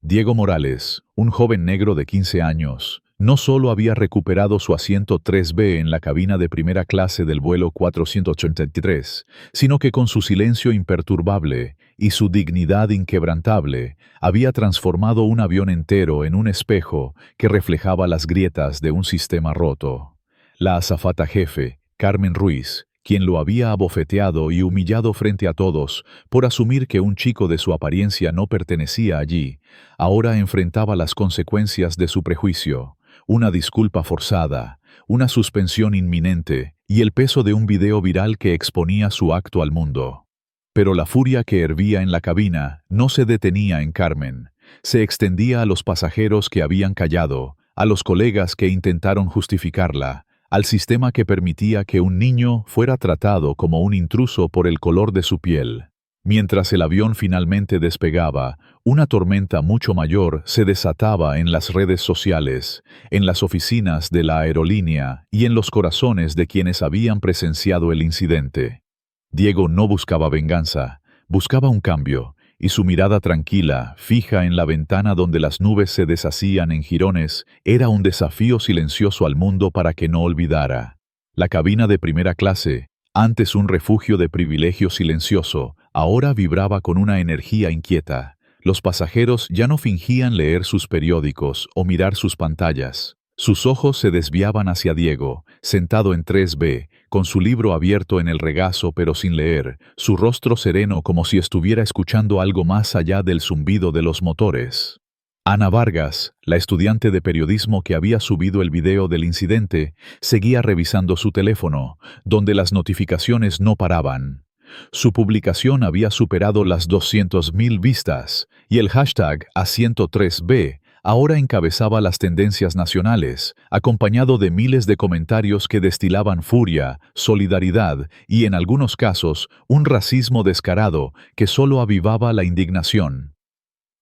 Diego Morales, un joven negro de 15 años, No solo había recuperado su asiento 3B en la cabina de primera clase del vuelo 483, sino que con su silencio imperturbable y su dignidad inquebrantable, había transformado un avión entero en un espejo que reflejaba las grietas de un sistema roto. La azafata jefe, Carmen Ruiz, quien lo había abofeteado y humillado frente a todos por asumir que un chico de su apariencia no pertenecía allí, ahora enfrentaba las consecuencias de su prejuicio, una disculpa forzada, una suspensión inminente y el peso de un video viral que exponía su acto al mundo. Pero la furia que hervía en la cabina no se detenía en Carmen, se extendía a los pasajeros que habían callado, a los colegas que intentaron justificarla, al sistema que permitía que un niño fuera tratado como un intruso por el color de su piel. Mientras el avión finalmente despegaba, una tormenta mucho mayor se desataba en las redes sociales, en las oficinas de la aerolínea y en los corazones de quienes habían presenciado el incidente. Diego no buscaba venganza, buscaba un cambio, y su mirada tranquila, fija en la ventana donde las nubes se deshacían en jirones, era un desafío silencioso al mundo para que no olvidara. La cabina de primera clase, antes un refugio de privilegio silencioso, ahora vibraba con una energía inquieta. Los pasajeros ya no fingían leer sus periódicos o mirar sus pantallas. Sus ojos se desviaban hacia Diego, sentado en 3B, con su libro abierto en el regazo pero sin leer, su rostro sereno como si estuviera escuchando algo más allá del zumbido de los motores. Ana Vargas, la estudiante de periodismo que había subido el video del incidente, seguía revisando su teléfono, donde las notificaciones no paraban. Su publicación había superado las 200.000 vistas, y el hashtag A103B ahora encabezaba las tendencias nacionales, acompañado de miles de comentarios que destilaban furia, solidaridad y, en algunos casos, un racismo descarado que solo avivaba la indignación.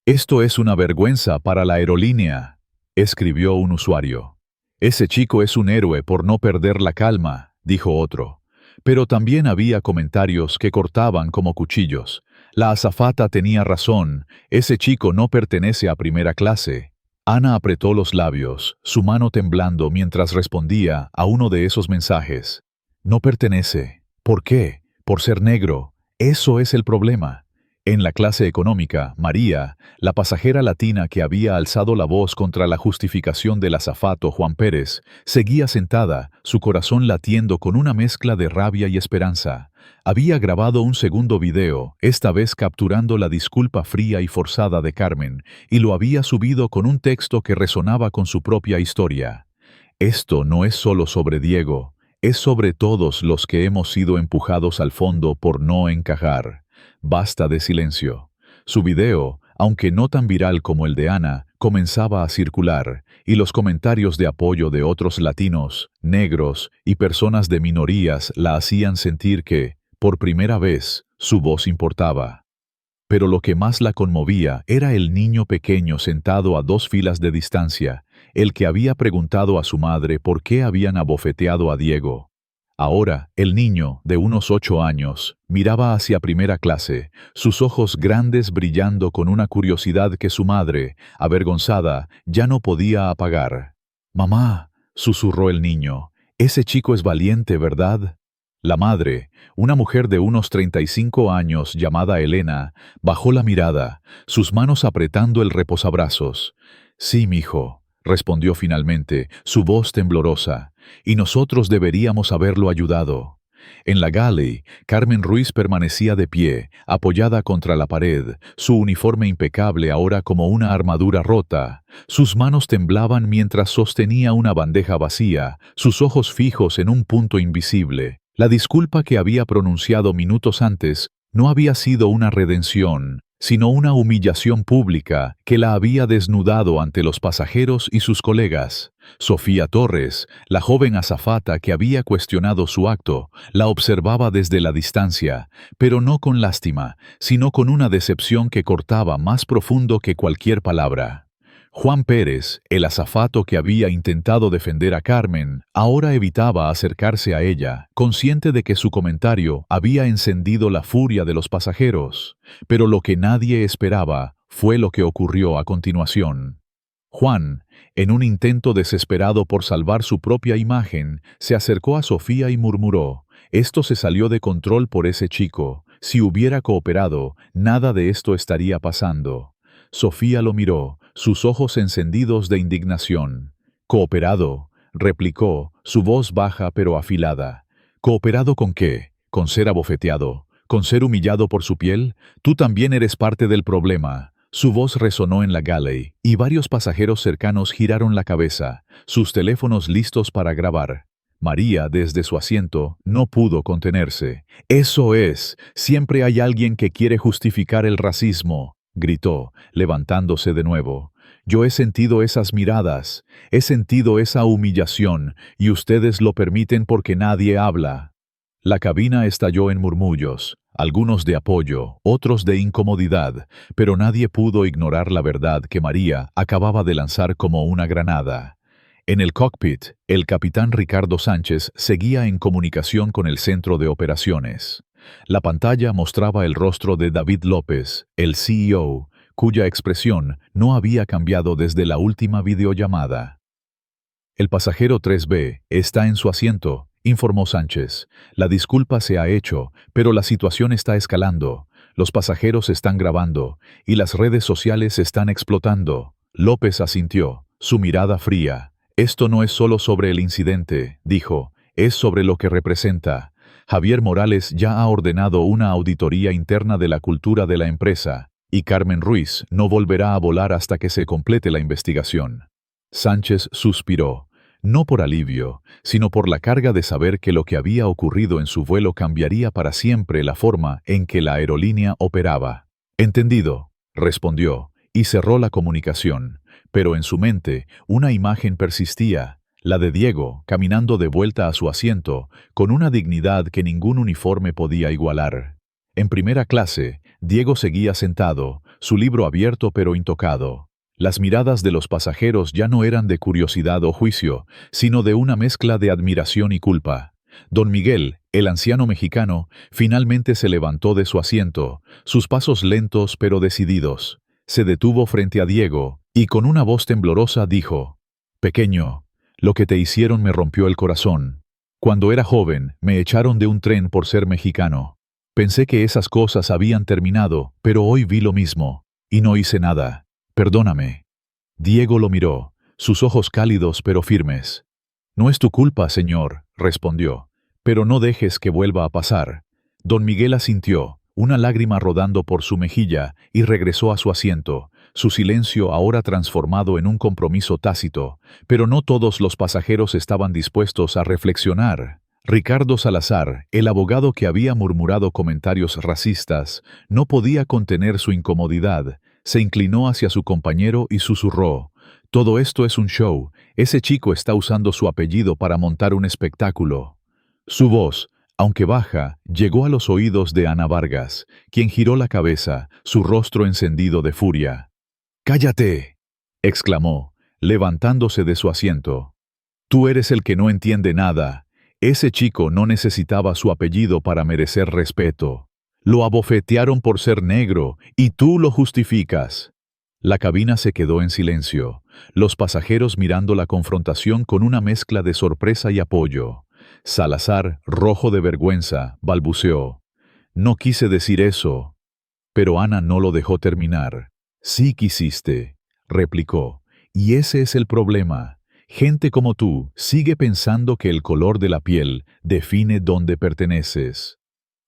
«Esto es una vergüenza para la aerolínea», escribió un usuario. «Ese chico es un héroe por no perder la calma», dijo otro. Pero también había comentarios que cortaban como cuchillos. «La azafata tenía razón, ese chico no pertenece a primera clase». Ana apretó los labios, su mano temblando mientras respondía a uno de esos mensajes. «No pertenece. ¿Por qué? Por ser negro. Eso es el problema». En la clase económica, María, la pasajera latina que había alzado la voz contra la justificación del azafato Juan Pérez, seguía sentada, su corazón latiendo con una mezcla de rabia y esperanza. Había grabado un segundo video, esta vez capturando la disculpa fría y forzada de Carmen, y lo había subido con un texto que resonaba con su propia historia. «Esto no es solo sobre Diego, es sobre todos los que hemos sido empujados al fondo por no encajar. Basta de silencio». Su video, aunque no tan viral como el de Ana, comenzaba a circular, y los comentarios de apoyo de otros latinos, negros y personas de minorías la hacían sentir que, por primera vez, su voz importaba. Pero lo que más la conmovía era el niño pequeño sentado a 2 filas de distancia, el que había preguntado a su madre por qué habían abofeteado a Diego. Ahora, el niño, de unos 8 años, miraba hacia primera clase, sus ojos grandes brillando con una curiosidad que su madre, avergonzada, ya no podía apagar. «Mamá», susurró el niño, «ese chico es valiente, ¿verdad?». La madre, una mujer de unos 35 años llamada Elena, bajó la mirada, sus manos apretando el reposabrazos. «Sí, mijo», respondió finalmente, su voz temblorosa, «y nosotros deberíamos haberlo ayudado». En la galley, Carmen Ruiz permanecía de pie, apoyada contra la pared, su uniforme impecable ahora como una armadura rota. Sus manos temblaban mientras sostenía una bandeja vacía, sus ojos fijos en un punto invisible. La disculpa que había pronunciado minutos antes no había sido una redención, sino una humillación pública que la había desnudado ante los pasajeros y sus colegas. Sofía Torres, la joven azafata que había cuestionado su acto, la observaba desde la distancia, pero no con lástima, sino con una decepción que cortaba más profundo que cualquier palabra. Juan Pérez, el azafato que había intentado defender a Carmen, ahora evitaba acercarse a ella, consciente de que su comentario había encendido la furia de los pasajeros. Pero lo que nadie esperaba fue lo que ocurrió a continuación. Juan, en un intento desesperado por salvar su propia imagen, se acercó a Sofía y murmuró: «Esto se salió de control por ese chico. Si hubiera cooperado, nada de esto estaría pasando». Sofía lo miró, sus ojos encendidos de indignación. «¿Cooperado?», replicó, su voz baja pero afilada. «¿Cooperado con qué? ¿Con ser abofeteado? ¿Con ser humillado por su piel? Tú también eres parte del problema». Su voz resonó en la galley, y varios pasajeros cercanos giraron la cabeza, sus teléfonos listos para grabar. María, desde su asiento, no pudo contenerse. «Eso es, siempre hay alguien que quiere justificar el racismo», gritó, levantándose de nuevo. «Yo he sentido esas miradas, he sentido esa humillación, y ustedes lo permiten porque nadie habla». La cabina estalló en murmullos, algunos de apoyo, otros de incomodidad, pero nadie pudo ignorar la verdad que María acababa de lanzar como una granada. En el cockpit, el capitán Ricardo Sánchez seguía en comunicación con el centro de operaciones. La pantalla mostraba el rostro de David López, el CEO, cuya expresión no había cambiado desde la última videollamada. «El pasajero 3B está en su asiento», informó Sánchez. «La disculpa se ha hecho, pero la situación está escalando. Los pasajeros están grabando, y las redes sociales están explotando». López asintió, su mirada fría. «Esto no es solo sobre el incidente», dijo, «es sobre lo que representa. Javier Morales ya ha ordenado una auditoría interna de la cultura de la empresa, y Carmen Ruiz no volverá a volar hasta que se complete la investigación». Sánchez suspiró, no por alivio, sino por la carga de saber que lo que había ocurrido en su vuelo cambiaría para siempre la forma en que la aerolínea operaba. «Entendido», respondió, y cerró la comunicación, pero en su mente una imagen persistía, la de Diego caminando de vuelta a su asiento, con una dignidad que ningún uniforme podía igualar. En primera clase, Diego seguía sentado, su libro abierto pero intocado. Las miradas de los pasajeros ya no eran de curiosidad o juicio, sino de una mezcla de admiración y culpa. Don Miguel, el anciano mexicano, finalmente se levantó de su asiento, sus pasos lentos pero decididos. Se detuvo frente a Diego, y con una voz temblorosa dijo: «Pequeño, lo que te hicieron me rompió el corazón. Cuando era joven, me echaron de un tren por ser mexicano. Pensé que esas cosas habían terminado, pero hoy vi lo mismo, y no hice nada. Perdóname». Diego lo miró, sus ojos cálidos pero firmes. «No es tu culpa, señor», respondió, «pero no dejes que vuelva a pasar». Don Miguel asintió, una lágrima rodando por su mejilla, y regresó a su asiento, su silencio ahora transformado en un compromiso tácito, pero no todos los pasajeros estaban dispuestos a reflexionar. Ricardo Salazar, el abogado que había murmurado comentarios racistas, no podía contener su incomodidad. Se inclinó hacia su compañero y susurró: «Todo esto es un show. Ese chico está usando su apellido para montar un espectáculo». Su voz, aunque baja, llegó a los oídos de Ana Vargas, quien giró la cabeza, su rostro encendido de furia. «¡Cállate!», exclamó, levantándose de su asiento. «Tú eres el que no entiende nada. Ese chico no necesitaba su apellido para merecer respeto. Lo abofetearon por ser negro, y tú lo justificas». La cabina se quedó en silencio, los pasajeros mirando la confrontación con una mezcla de sorpresa y apoyo. Salazar, rojo de vergüenza, balbuceó: «No quise decir eso». Pero Ana no lo dejó terminar. «Sí quisiste», replicó, «y ese es el problema. Gente como tú sigue pensando que el color de la piel define dónde perteneces».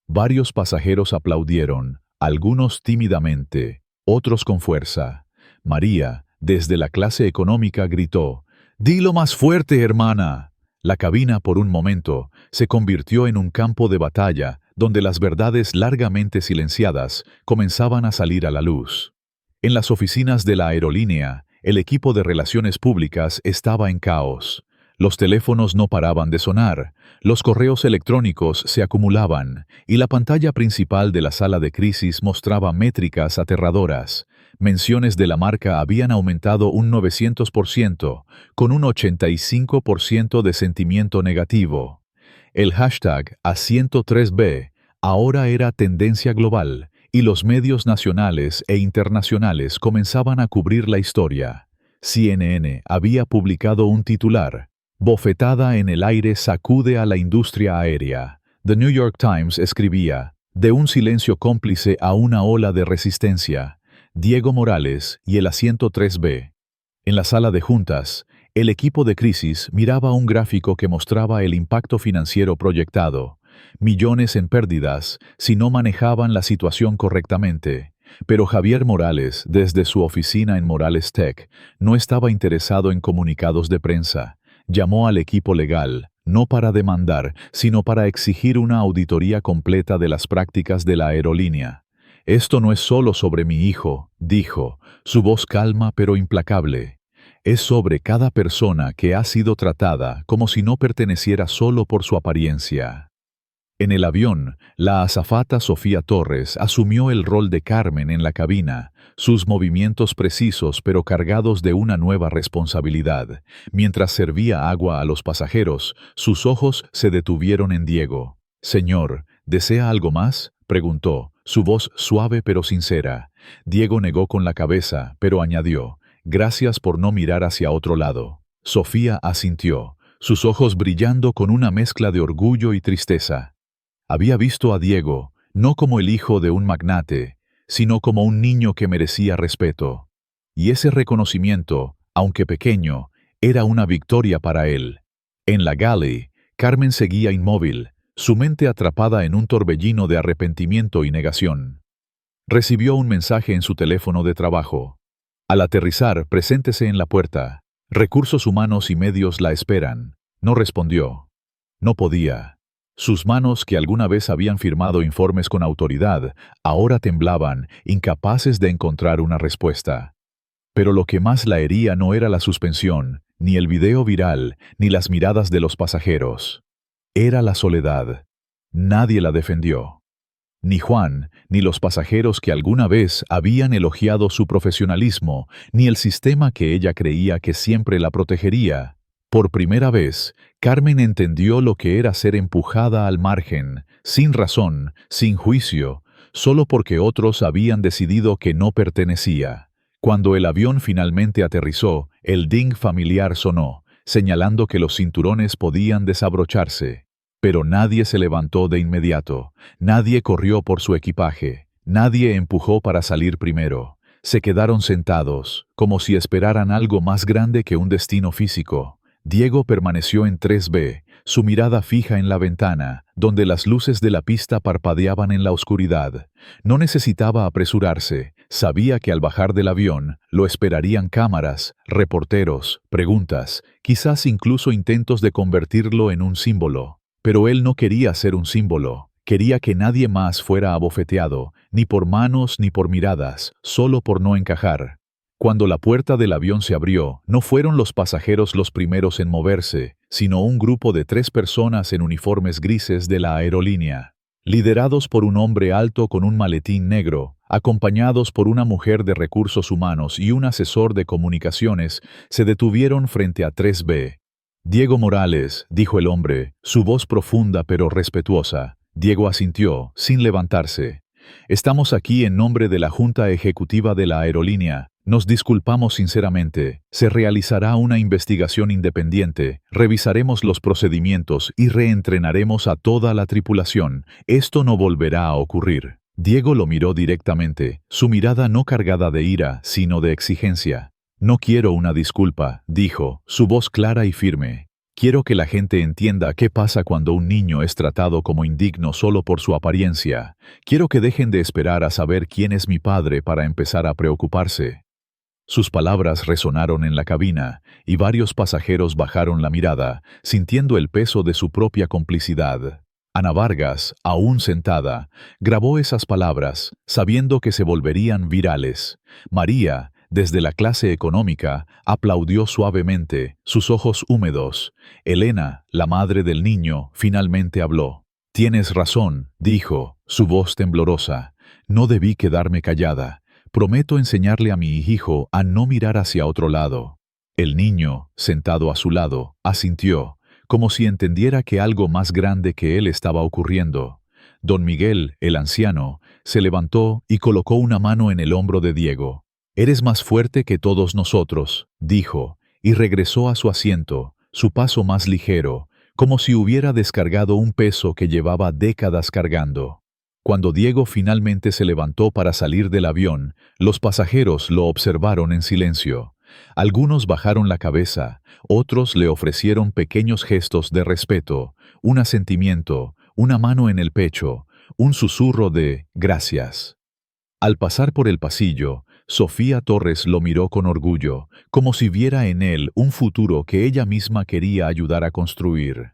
Varios pasajeros aplaudieron, algunos tímidamente, otros con fuerza. María, desde la clase económica, gritó: «¡Dilo más fuerte, hermana!». La cabina, por un momento, se convirtió en un campo de batalla donde las verdades largamente silenciadas comenzaban a salir a la luz. En las oficinas de la aerolínea, el equipo de relaciones públicas estaba en caos. Los teléfonos no paraban de sonar, los correos electrónicos se acumulaban, y la pantalla principal de la sala de crisis mostraba métricas aterradoras. Menciones de la marca habían aumentado un 900%, con un 85% de sentimiento negativo. El hashtag A103B ahora era tendencia global, y los medios nacionales e internacionales comenzaban a cubrir la historia. CNN había publicado un titular: Bofetada en el aire sacude a la industria aérea. The New York Times escribía: de un silencio cómplice a una ola de resistencia. Diego Morales y el asiento 3B. En la sala de juntas, el equipo de crisis miraba un gráfico que mostraba el impacto financiero proyectado. Millones en pérdidas si no manejaban la situación correctamente. Pero Javier Morales, desde su oficina en Morales Tech, no estaba interesado en comunicados de prensa. Llamó al equipo legal, no para demandar, sino para exigir una auditoría completa de las prácticas de la aerolínea. Esto no es solo sobre mi hijo, dijo, su voz calma pero implacable. Es sobre cada persona que ha sido tratada como si no perteneciera solo por su apariencia. En el avión, la azafata Sofía Torres asumió el rol de Carmen en la cabina, sus movimientos precisos pero cargados de una nueva responsabilidad. Mientras servía agua a los pasajeros, sus ojos se detuvieron en Diego. «Señor, ¿desea algo más?», preguntó, su voz suave pero sincera. Diego negó con la cabeza, pero añadió: «Gracias por no mirar hacia otro lado». Sofía asintió, sus ojos brillando con una mezcla de orgullo y tristeza. Había visto a Diego, no como el hijo de un magnate, sino como un niño que merecía respeto. Y ese reconocimiento, aunque pequeño, era una victoria para él. En la galley, Carmen seguía inmóvil, su mente atrapada en un torbellino de arrepentimiento y negación. Recibió un mensaje en su teléfono de trabajo. Al aterrizar, preséntese en la puerta. Recursos humanos y medios la esperan. No respondió. No podía. Sus manos, que alguna vez habían firmado informes con autoridad, ahora temblaban, incapaces de encontrar una respuesta. Pero lo que más la hería no era la suspensión, ni el video viral, ni las miradas de los pasajeros. Era la soledad. Nadie la defendió. Ni Juan, ni los pasajeros que alguna vez habían elogiado su profesionalismo, ni el sistema que ella creía que siempre la protegería. Por primera vez, Carmen entendió lo que era ser empujada al margen, sin razón, sin juicio, solo porque otros habían decidido que no pertenecía. Cuando el avión finalmente aterrizó, el ding familiar sonó, señalando que los cinturones podían desabrocharse. Pero nadie se levantó de inmediato, nadie corrió por su equipaje, nadie empujó para salir primero. Se quedaron sentados, como si esperaran algo más grande que un destino físico. Diego permaneció en 3B, su mirada fija en la ventana, donde las luces de la pista parpadeaban en la oscuridad. No necesitaba apresurarse, sabía que al bajar del avión lo esperarían cámaras, reporteros, preguntas, quizás incluso intentos de convertirlo en un símbolo. Pero él no quería ser un símbolo, quería que nadie más fuera abofeteado, ni por manos ni por miradas, solo por no encajar. Cuando la puerta del avión se abrió, no fueron los pasajeros los primeros en moverse, sino un grupo de 3 personas en uniformes grises de la aerolínea. Liderados por un hombre alto con un maletín negro, acompañados por una mujer de recursos humanos y un asesor de comunicaciones, se detuvieron frente a 3B. «Diego Morales», dijo el hombre, su voz profunda pero respetuosa. Diego asintió, sin levantarse. «Estamos aquí en nombre de la Junta Ejecutiva de la aerolínea. Nos disculpamos sinceramente. Se realizará una investigación independiente, revisaremos los procedimientos y reentrenaremos a toda la tripulación. Esto no volverá a ocurrir». Diego lo miró directamente, su mirada no cargada de ira, sino de exigencia. «No quiero una disculpa», dijo, su voz clara y firme. «Quiero que la gente entienda qué pasa cuando un niño es tratado como indigno solo por su apariencia. Quiero que dejen de esperar a saber quién es mi padre para empezar a preocuparse». Sus palabras resonaron en la cabina, y varios pasajeros bajaron la mirada, sintiendo el peso de su propia complicidad. Ana Vargas, aún sentada, grabó esas palabras, sabiendo que se volverían virales. María, desde la clase económica, aplaudió suavemente, sus ojos húmedos. Elena, la madre del niño, finalmente habló. «Tienes razón», dijo, su voz temblorosa. «No debí quedarme callada. Prometo enseñarle a mi hijo a no mirar hacia otro lado». El niño, sentado a su lado, asintió, como si entendiera que algo más grande que él estaba ocurriendo. Don Miguel, el anciano, se levantó y colocó una mano en el hombro de Diego. «Eres más fuerte que todos nosotros», dijo, y regresó a su asiento, su paso más ligero, como si hubiera descargado un peso que llevaba décadas cargando. Cuando Diego finalmente se levantó para salir del avión, los pasajeros lo observaron en silencio. Algunos bajaron la cabeza, otros le ofrecieron pequeños gestos de respeto, un asentimiento, una mano en el pecho, un susurro de «gracias». Al pasar por el pasillo, Sofía Torres lo miró con orgullo, como si viera en él un futuro que ella misma quería ayudar a construir.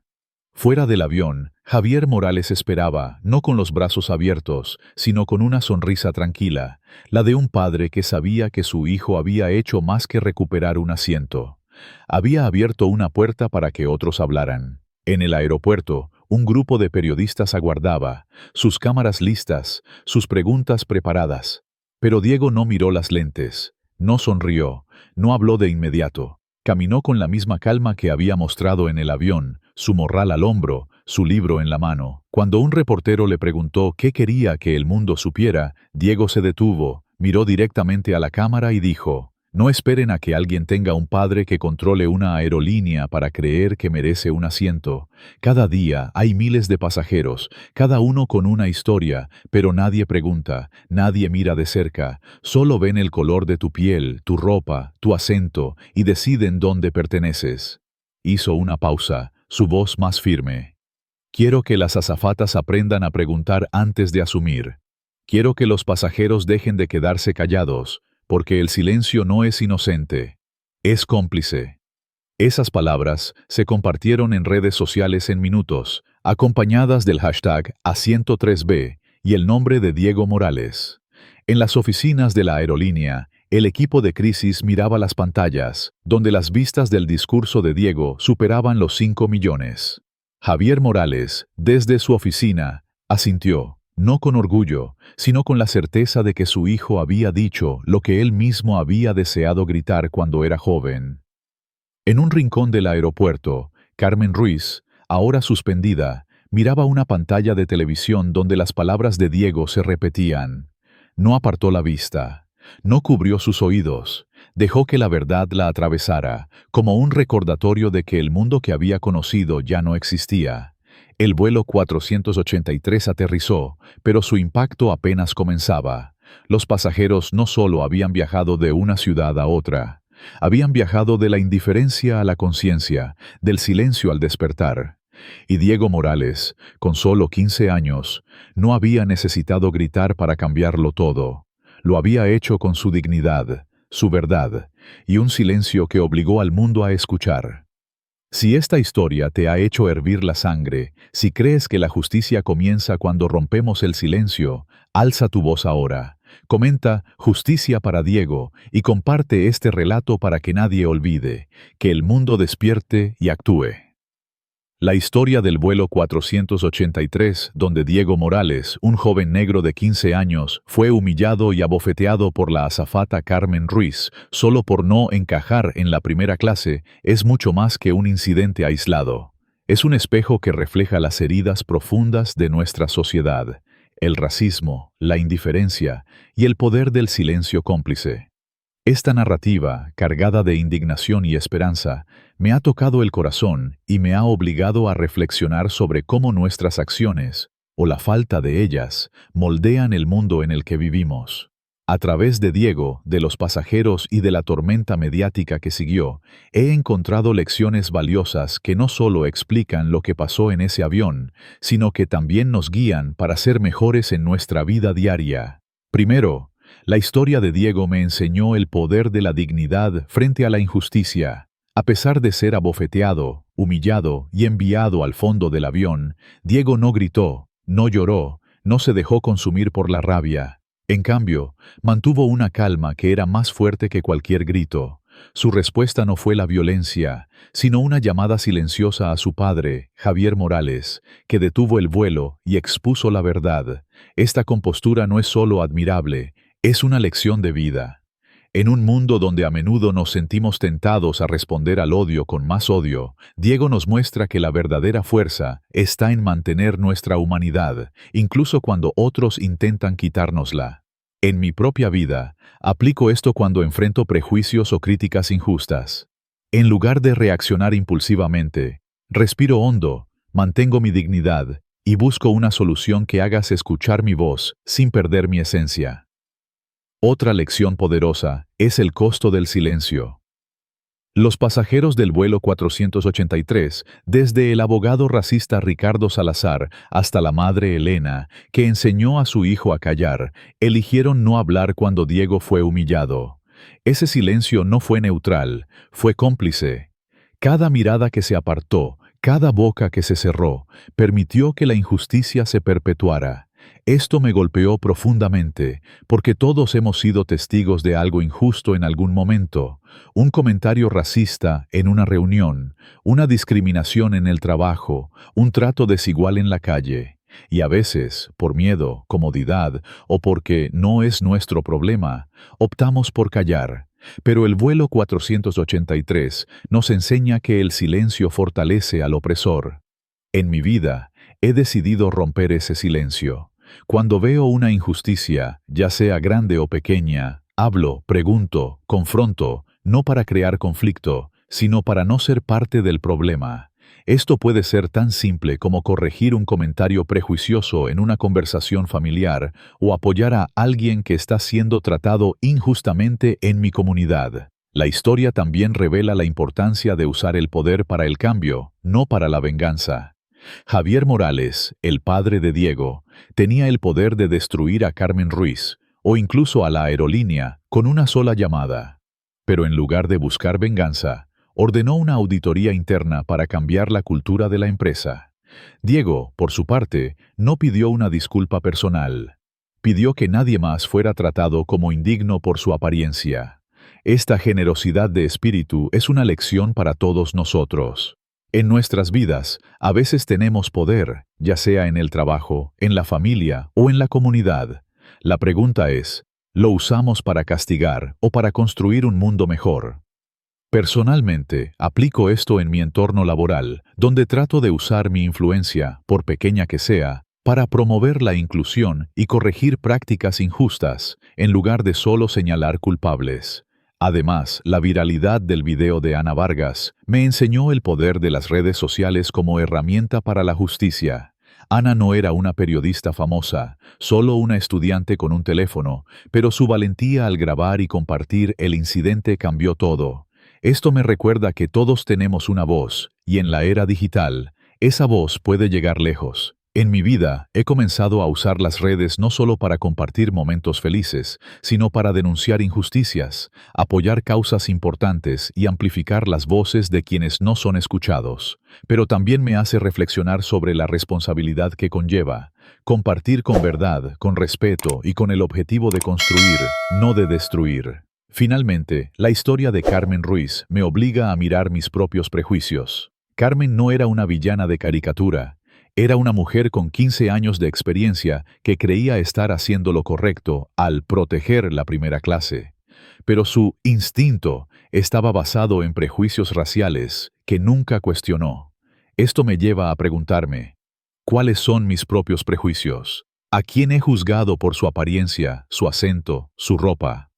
Fuera del avión, Javier Morales esperaba, no con los brazos abiertos, sino con una sonrisa tranquila, la de un padre que sabía que su hijo había hecho más que recuperar un asiento. Había abierto una puerta para que otros hablaran. En el aeropuerto, un grupo de periodistas aguardaba, sus cámaras listas, sus preguntas preparadas. Pero Diego no miró las lentes, no sonrió, no habló de inmediato. Caminó con la misma calma que había mostrado en el avión, su morral al hombro, su libro en la mano. Cuando un reportero le preguntó qué quería que el mundo supiera, Diego se detuvo, miró directamente a la cámara y dijo: «No esperen a que alguien tenga un padre que controle una aerolínea para creer que merece un asiento. Cada día hay miles de pasajeros, cada uno con una historia, pero nadie pregunta, nadie mira de cerca, solo ven el color de tu piel, tu ropa, tu acento y deciden dónde perteneces». Hizo una pausa, su voz más firme. «Quiero que las azafatas aprendan a preguntar antes de asumir. Quiero que los pasajeros dejen de quedarse callados, porque el silencio no es inocente, es cómplice». Esas palabras se compartieron en redes sociales en minutos, acompañadas del hashtag A103B y el nombre de Diego Morales. En las oficinas de la aerolínea, el equipo de crisis miraba las pantallas, donde las vistas del discurso de Diego superaban los 5 millones. Javier Morales, desde su oficina, asintió, no con orgullo, sino con la certeza de que su hijo había dicho lo que él mismo había deseado gritar cuando era joven. En un rincón del aeropuerto, Carmen Ruiz, ahora suspendida, miraba una pantalla de televisión donde las palabras de Diego se repetían. No apartó la vista, no cubrió sus oídos, dejó que la verdad la atravesara, como un recordatorio de que el mundo que había conocido ya no existía. El vuelo 483 aterrizó, pero su impacto apenas comenzaba. Los pasajeros no solo habían viajado de una ciudad a otra, habían viajado de la indiferencia a la conciencia, del silencio al despertar. Y Diego Morales, con solo 15 años, no había necesitado gritar para cambiarlo todo. Lo había hecho con su dignidad, su verdad, y un silencio que obligó al mundo a escuchar. Si esta historia te ha hecho hervir la sangre, si crees que la justicia comienza cuando rompemos el silencio, alza tu voz ahora. Comenta «Justicia para Diego» y comparte este relato para que nadie olvide, que el mundo despierte y actúe. La historia del vuelo 483, donde Diego Morales, un joven negro de 15 años, fue humillado y abofeteado por la azafata Carmen Ruiz, solo por no encajar en la primera clase, es mucho más que un incidente aislado. Es un espejo que refleja las heridas profundas de nuestra sociedad, el racismo, la indiferencia y el poder del silencio cómplice. Esta narrativa, cargada de indignación y esperanza, me ha tocado el corazón y me ha obligado a reflexionar sobre cómo nuestras acciones, o la falta de ellas, moldean el mundo en el que vivimos. A través de Diego, de los pasajeros y de la tormenta mediática que siguió, he encontrado lecciones valiosas que no solo explican lo que pasó en ese avión, sino que también nos guían para ser mejores en nuestra vida diaria. Primero, la historia de Diego me enseñó el poder de la dignidad frente a la injusticia. A pesar de ser abofeteado, humillado y enviado al fondo del avión, Diego no gritó, no lloró, no se dejó consumir por la rabia. En cambio, mantuvo una calma que era más fuerte que cualquier grito. Su respuesta no fue la violencia, sino una llamada silenciosa a su padre, Javier Morales, que detuvo el vuelo y expuso la verdad. Esta compostura no es solo admirable, es una lección de vida. En un mundo donde a menudo nos sentimos tentados a responder al odio con más odio, Diego nos muestra que la verdadera fuerza está en mantener nuestra humanidad, incluso cuando otros intentan quitárnosla. En mi propia vida, aplico esto cuando enfrento prejuicios o críticas injustas. En lugar de reaccionar impulsivamente, respiro hondo, mantengo mi dignidad y busco una solución que hagas escuchar mi voz sin perder mi esencia. Otra lección poderosa es el costo del silencio. Los pasajeros del vuelo 483, desde el abogado racista Ricardo Salazar hasta la madre Elena, que enseñó a su hijo a callar, eligieron no hablar cuando Diego fue humillado. Ese silencio no fue neutral, fue cómplice. Cada mirada que se apartó, cada boca que se cerró, permitió que la injusticia se perpetuara. Esto me golpeó profundamente, porque todos hemos sido testigos de algo injusto en algún momento. Un comentario racista en una reunión, una discriminación en el trabajo, un trato desigual en la calle. Y a veces, por miedo, comodidad o porque no es nuestro problema, optamos por callar. Pero el vuelo 483 nos enseña que el silencio fortalece al opresor. En mi vida, he decidido romper ese silencio. Cuando veo una injusticia, ya sea grande o pequeña, hablo, pregunto, confronto, no para crear conflicto, sino para no ser parte del problema. Esto puede ser tan simple como corregir un comentario prejuicioso en una conversación familiar o apoyar a alguien que está siendo tratado injustamente en mi comunidad. La historia también revela la importancia de usar el poder para el cambio, no para la venganza. Javier Morales, el padre de Diego, tenía el poder de destruir a Carmen Ruiz, o incluso a la aerolínea, con una sola llamada. Pero en lugar de buscar venganza, ordenó una auditoría interna para cambiar la cultura de la empresa. Diego, por su parte, no pidió una disculpa personal. Pidió que nadie más fuera tratado como indigno por su apariencia. Esta generosidad de espíritu es una lección para todos nosotros. En nuestras vidas, a veces tenemos poder, ya sea en el trabajo, en la familia o en la comunidad. La pregunta es, ¿lo usamos para castigar o para construir un mundo mejor? Personalmente, aplico esto en mi entorno laboral, donde trato de usar mi influencia, por pequeña que sea, para promover la inclusión y corregir prácticas injustas, en lugar de solo señalar culpables. Además, la viralidad del video de Ana Vargas me enseñó el poder de las redes sociales como herramienta para la justicia. Ana no era una periodista famosa, solo una estudiante con un teléfono, pero su valentía al grabar y compartir el incidente cambió todo. Esto me recuerda que todos tenemos una voz, y en la era digital, esa voz puede llegar lejos. En mi vida, he comenzado a usar las redes no solo para compartir momentos felices, sino para denunciar injusticias, apoyar causas importantes y amplificar las voces de quienes no son escuchados. Pero también me hace reflexionar sobre la responsabilidad que conlleva. Compartir con verdad, con respeto y con el objetivo de construir, no de destruir. Finalmente, la historia de Carmen Ruiz me obliga a mirar mis propios prejuicios. Carmen no era una villana de caricatura. Era una mujer con 15 años de experiencia que creía estar haciendo lo correcto al proteger la primera clase. Pero su instinto estaba basado en prejuicios raciales que nunca cuestionó. Esto me lleva a preguntarme, ¿cuáles son mis propios prejuicios? ¿A quién he juzgado por su apariencia, su acento, su ropa?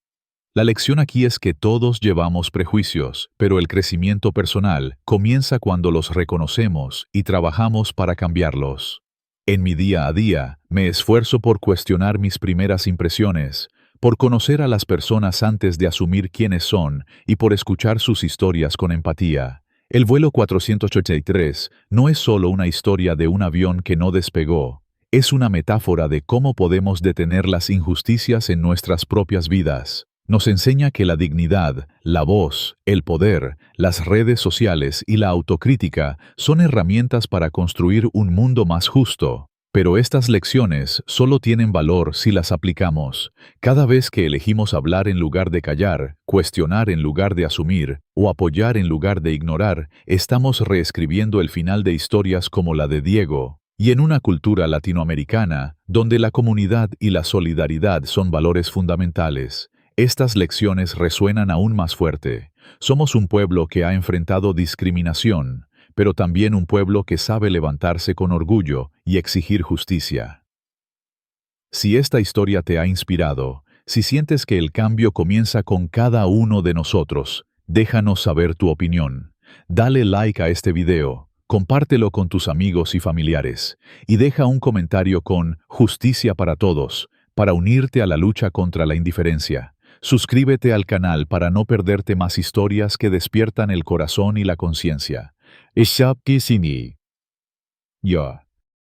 La lección aquí es que todos llevamos prejuicios, pero el crecimiento personal comienza cuando los reconocemos y trabajamos para cambiarlos. En mi día a día, me esfuerzo por cuestionar mis primeras impresiones, por conocer a las personas antes de asumir quiénes son y por escuchar sus historias con empatía. El vuelo 483 no es solo una historia de un avión que no despegó, es una metáfora de cómo podemos detener las injusticias en nuestras propias vidas. Nos enseña que la dignidad, la voz, el poder, las redes sociales y la autocrítica son herramientas para construir un mundo más justo. Pero estas lecciones solo tienen valor si las aplicamos. Cada vez que elegimos hablar en lugar de callar, cuestionar en lugar de asumir, o apoyar en lugar de ignorar, estamos reescribiendo el final de historias como la de Diego. Y en una cultura latinoamericana, donde la comunidad y la solidaridad son valores fundamentales, estas lecciones resuenan aún más fuerte. Somos un pueblo que ha enfrentado discriminación, pero también un pueblo que sabe levantarse con orgullo y exigir justicia. Si esta historia te ha inspirado, Si sientes que el cambio comienza con cada uno de nosotros, déjanos saber tu opinión. Dale like a este video, compártelo con tus amigos y familiares, y deja un comentario con "Justicia para todos", para unirte a la lucha contra la indiferencia. Suscríbete al canal para no perderte más historias que despiertan el corazón y la conciencia. Ishap Kisini. Yo.